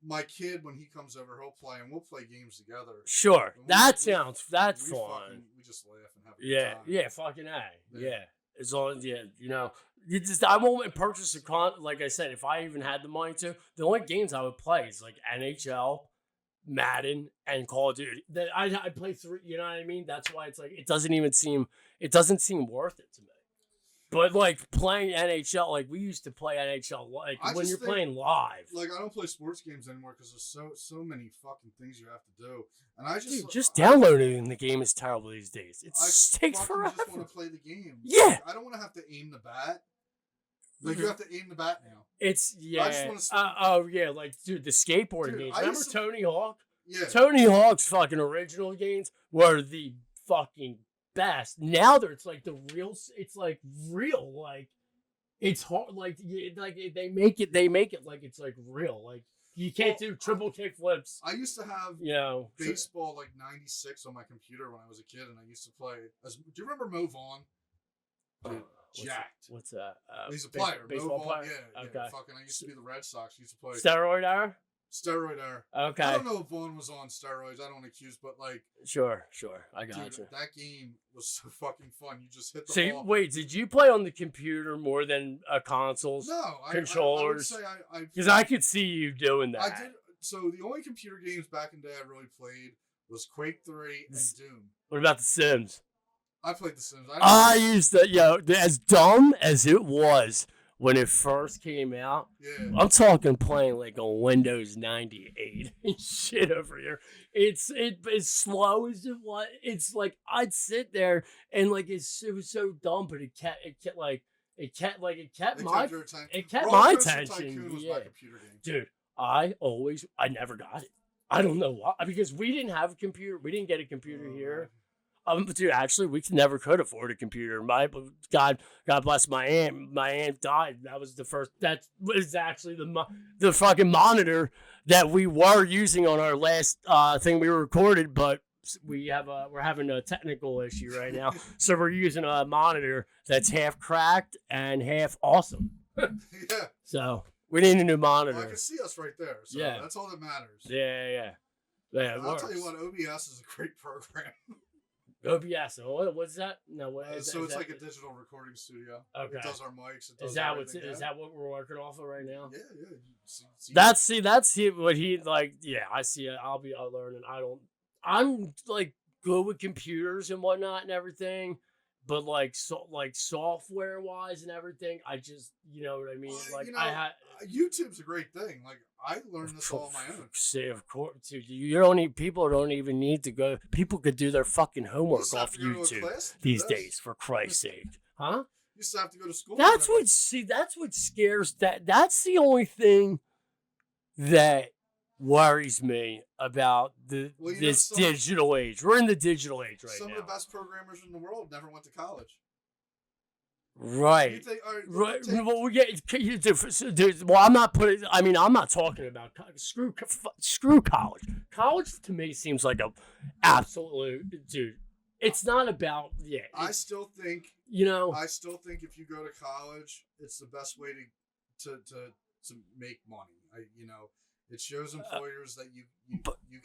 My kid, when he comes over, he'll play and we'll play games together. Sure. That's fun. We just laugh and have a good time. Yeah, fucking A. Yeah. As long as, you just, I won't purchase a like I said, if I even had the money to, the only games I would play is like NHL, Madden, and Call of Duty. That I play through, you know what I mean? That's why it's like, it doesn't seem worth it to me. But like playing NHL, like we used to play NHL, like when you're playing live. Like I don't play sports games anymore because there's so many fucking things you have to do, and I just downloading the game is terrible these days. It takes forever. I just want to play the game. Yeah, like, I don't want to have to aim the bat. Like you have to aim the bat now. It's I just want to. Oh yeah, like dude, the skateboarding games. Remember Tony Hawk? Yeah. Tony Hawk's fucking original games were the fucking best. Now it's like the real. It's like real. Like it's hard. Like they make it like it's like real. Like you can't do triple kick flips. I used to have baseball like '96 on my computer when I was a kid, and I used to play. Do you remember Mo Vaughn? Jacked. What's that? He's a player. Baseball player. Yeah. Okay. Fucking. I used to be the Red Sox. I used to play steroid era. Steroid era. Okay. I don't know if Vaughn was on steroids. I don't accuse, but like. Sure. I got you. That game was so fucking fun. You just hit the ball. Wait, did you play on the computer more than consoles? No, controllers. I would say because I could see you doing that. I did. So the only computer games back in the day I really played was Quake 3 and Doom. What about The Sims? I played The Sims. I used to, as dumb as it was when it first came out. Yeah. I'm talking playing like on Windows 98 and shit over here. It's as slow as it was. It's like I'd sit there and like it was so dumb, but it kept my attention. Was my computer game. Dude, I never got it. I don't know why, because we didn't have a computer. We didn't get a computer here. Dude, actually, we never could afford a computer. God bless my aunt. My aunt died. That was the first. That was actually the fucking monitor that we were using on our last thing we recorded. But we're having a technical issue right now, so we're using a monitor that's half cracked and half awesome. Yeah. So we need a new monitor. Well, I can see us right there. So yeah, that's all that matters. Yeah. I'll tell you what, OBS is a great program. OBS. What's that? No, what is so that? it's like a digital recording studio. Okay. It does our mics. It does is that what we're working off of right now? Yeah. That's what he like. Yeah, I see it. I'll learning. I'm like good with computers and whatnot and everything, but like software wise and everything, I just you know what I mean. Like YouTube's a great thing. Like I learned this all on my own. Say of course, dude. People don't even need to go. People could do their fucking homework off YouTube these days. For Christ's sake, huh? You used to have to go to school. That's what scares. That's the only thing that worries me about this digital age. We're in the digital age right now. Some of the best programmers in the world never went to college. Right. Right. Well, we get. Well, I'm not putting. I mean, I'm not talking about screw college. College to me seems like a absolute dude. It's not about I still think I still think if you go to college, it's the best way to make money. It shows employers that you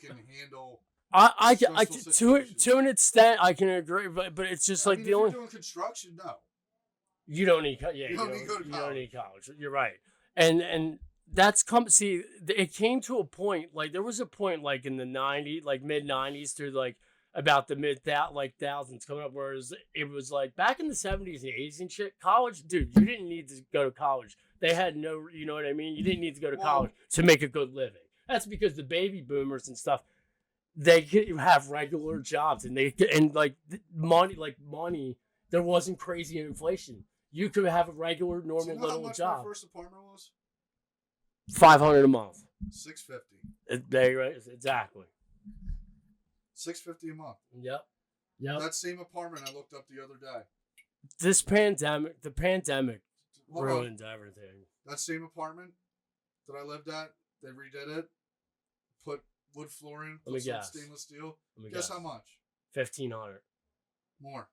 can handle. To an extent, I can agree, but it's just like the only. If you're doing construction, no. You don't need college. You don't need college. You're right. And that's see, it came to a point, like there was a point like in the 90s, like mid 90s through like about the mid thousands coming up, where it was like back in the 70s and 80s and shit, college, dude, you didn't need to go to college. They had no, you know what I mean? You didn't need to go to college to make a good living. That's because the baby boomers and stuff, they could have regular jobs and money, there wasn't crazy inflation. You could have a regular, normal little how much job. My first apartment was $500 a month. $650. There, right? Exactly. $650 a month. Yep. Yep. That same apartment I looked up the other day. The pandemic Hold ruined everything. That same apartment that I lived at, they redid it, put wood flooring, put some stainless steel. Guess how much? 1,500. More.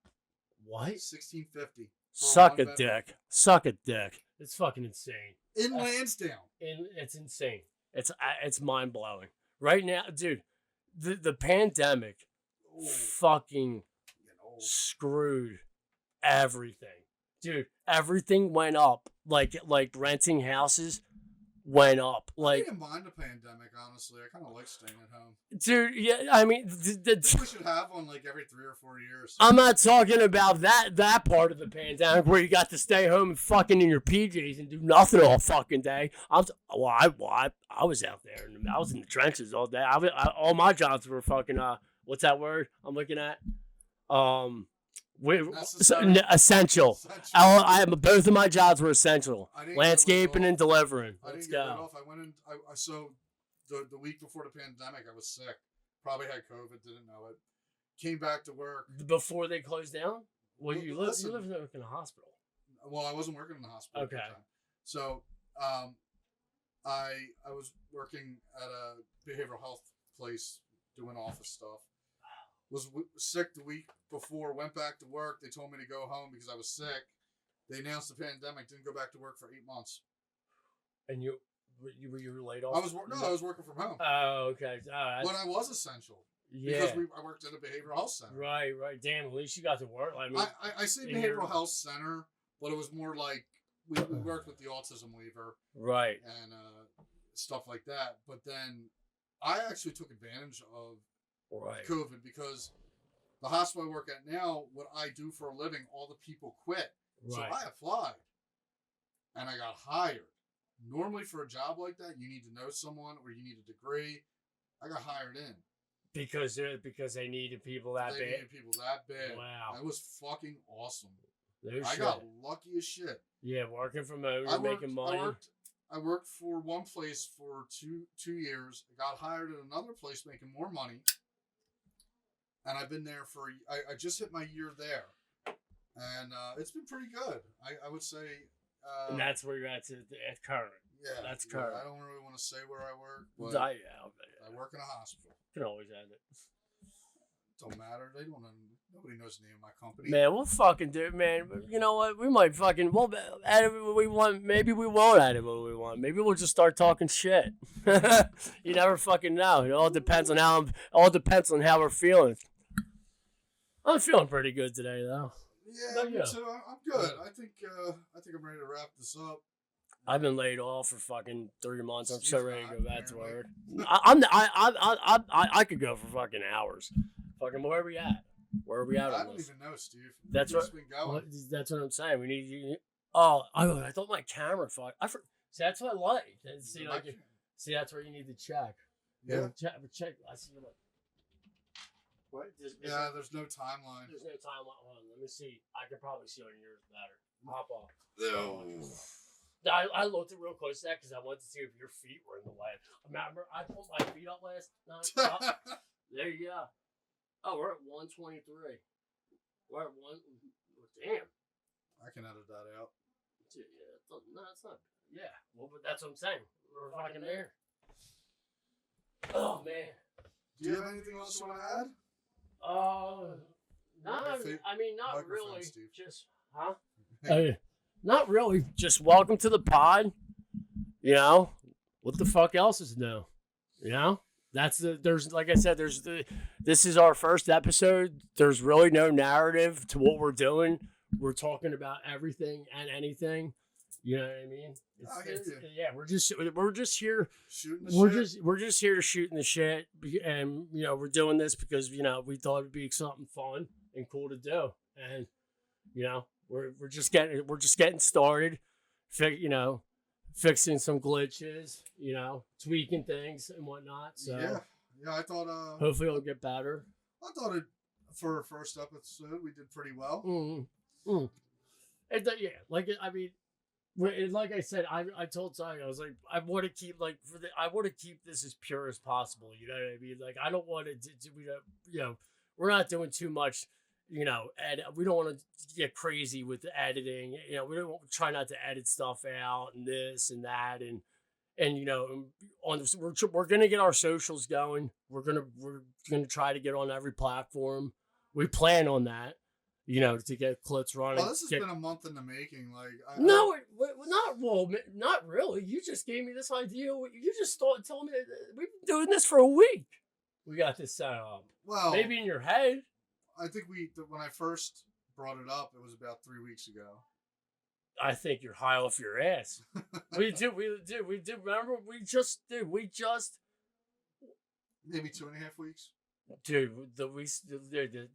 What? $1,650. Suck a dick. Suck a dick. It's fucking insane. In Lansdowne. It's insane. It's mind blowing. Right now, dude, the pandemic fucking screwed everything. Dude, everything went up. Like renting houses went up. Like, I didn't mind the pandemic, honestly. I kind of like staying at home. Dude, yeah, I mean, I think we should have one like every 3 or 4 years. I'm not talking about that part of the pandemic where you got to stay home and fucking in your PJs and do nothing all fucking day. I was out there and I was in the trenches all day. All my jobs were fucking what's that word I'm looking at? Essential. Both of my jobs were essential. Landscaping and delivering. Let's go. I went in. So the week before the pandemic, I was sick. Probably had COVID. Didn't know it. Came back to work before they closed down. Well, you live in a hospital. Well, I wasn't working in the hospital. Okay. At the time. So, I was working at a behavioral health place doing office stuff. Was sick the week before, went back to work. They told me to go home because I was sick. They announced the pandemic, didn't go back to work for 8 months. And you were laid off? I was working from home. Oh, okay. When I was essential. Yeah. Because I worked at a behavioral health center. Right. Damn, at least you got to work. I mean, I say behavioral health center, but it was more like we worked with the autism waiver. Right. And stuff like that. But then I actually took advantage of COVID because the hospital I work at now, what I do for a living, all the people quit. Right. So I applied and I got hired. Normally for a job like that, you need to know someone or you need a degree. I got hired in. Because they needed people that bad. They needed people that bad. Wow. That was fucking awesome. I got lucky as shit. Yeah, working from home, making money. I worked for one place for two years. Got hired at another place making more money. And I've been there I just hit my year there. And it's been pretty good. I would say. And that's where you're at current. Yeah. That's current. I don't really want to say where I work. But I work in a hospital. You can always add it. Don't matter. Nobody knows the name of my company. Man, we'll fucking do it, man. You know what? We might fucking, we'll add it what we want. Maybe we won't add it what we want. Maybe we'll just start talking shit. You never fucking know. It all depends on how we're feeling. I'm feeling pretty good today, though. Yeah, me too. I'm good. I think I'm ready to wrap this up. I've been laid off for fucking 3 months. I'm so ready to go back to work. I could go for fucking hours. Fucking where are we at? Where are we at? I don't even know, Steve. That's what I'm saying. We need you. Oh, I thought my camera fucked. See, that's what I like. See, that's where you need to check. Yeah. Check. I see what. What? There's no timeline. There's no timeline. Hold on, let me see. I can probably see on yours better. Hop off. No. I looked real close to that because I wanted to see if your feet were in the way. Remember, I pulled my feet up last night. There you go. Oh, we're at 123. We're at 1. Damn. I can edit that out. Yeah, no, it's not. Yeah, well, but that's what I'm saying. We're fucking there. Oh, man. Do you have anything else you want to add? Not really. Just, huh? Not really. Just welcome to the pod. You know, what the fuck else is new? You know, like I said, this is our first episode. There's really no narrative to what we're doing. We're talking about everything and anything. You know what I mean? We're just here. We're just here to shoot in the shit, and we're doing this because we thought it'd be something fun and cool to do, and we're just getting started, fixing some glitches, tweaking things and whatnot. So I thought hopefully it'll get better. I thought for our first episode we did pretty well. like I said, I told Sally, I was like, I want to keep like I want to keep this as pure as possible. You know what I mean? Like I don't want to we don't, you know, we're not doing too much. You know, we don't want to get crazy with the editing. You know, we don't try not to edit stuff out and this and that and you know on this, we're gonna get our socials going. We're gonna try to get on every platform. We plan on that. You know, to get clips running. Well, this has been a month in the making. Like, no, not really. You just gave me this idea. You just told me that we've been doing this for a week. We got this set up. Well, maybe in your head. I think when I first brought it up, it was about 3 weeks ago. I think you're high off your ass. we did. Remember, we just maybe 2.5 weeks. Dude,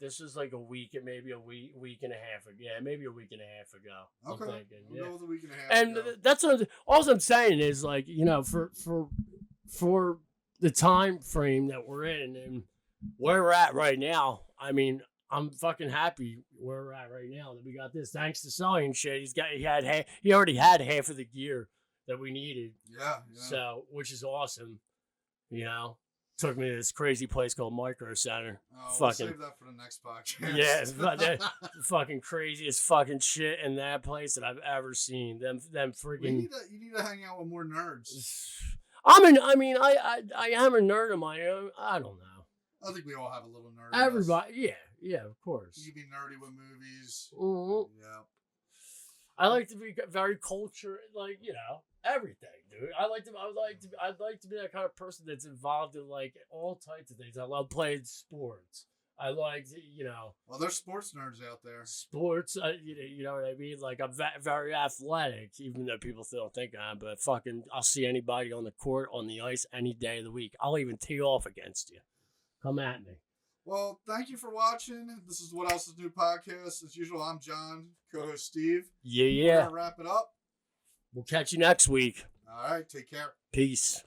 this was like a week and maybe a week and a half ago. Yeah, maybe a week and a half ago. Okay, I'm thinking, we'll go with a week and a half. And ago. that's all I'm saying is like, you know, for the time frame that we're in and where we're at right now. I mean, I'm fucking happy where we're at right now that we got this. Thanks to Sully and shit, he already had half of the gear that we needed. Yeah. So, which is awesome, you know. Took me to this crazy place called Micro Center. Oh, we'll save that for the next podcast. Yeah, it's the fucking craziest fucking shit in that place that I've ever seen. Them freaking. You need to hang out with more nerds. I am a nerd of my own. I don't know. I think we all have a little nerd. Everybody, yeah, of course. You can be nerdy with movies. Mm-hmm. Yeah. I like to be very cultured, like, you know, everything, dude. I'd like to be that kind of person that's involved in like all types of things. I love playing sports. I like to, you know. Well, there's sports nerds out there. Sports, you know what I mean? Like, I'm very athletic, even though people still don't think I am. But fucking, I'll see anybody on the court, on the ice, any day of the week. I'll even tee off against you. Come at me. Well, thank you for watching. This is What Else Is New podcast. As usual, I'm John, co-host Steve. Yeah. We're gonna wrap it up. We'll catch you next week. All right, take care. Peace.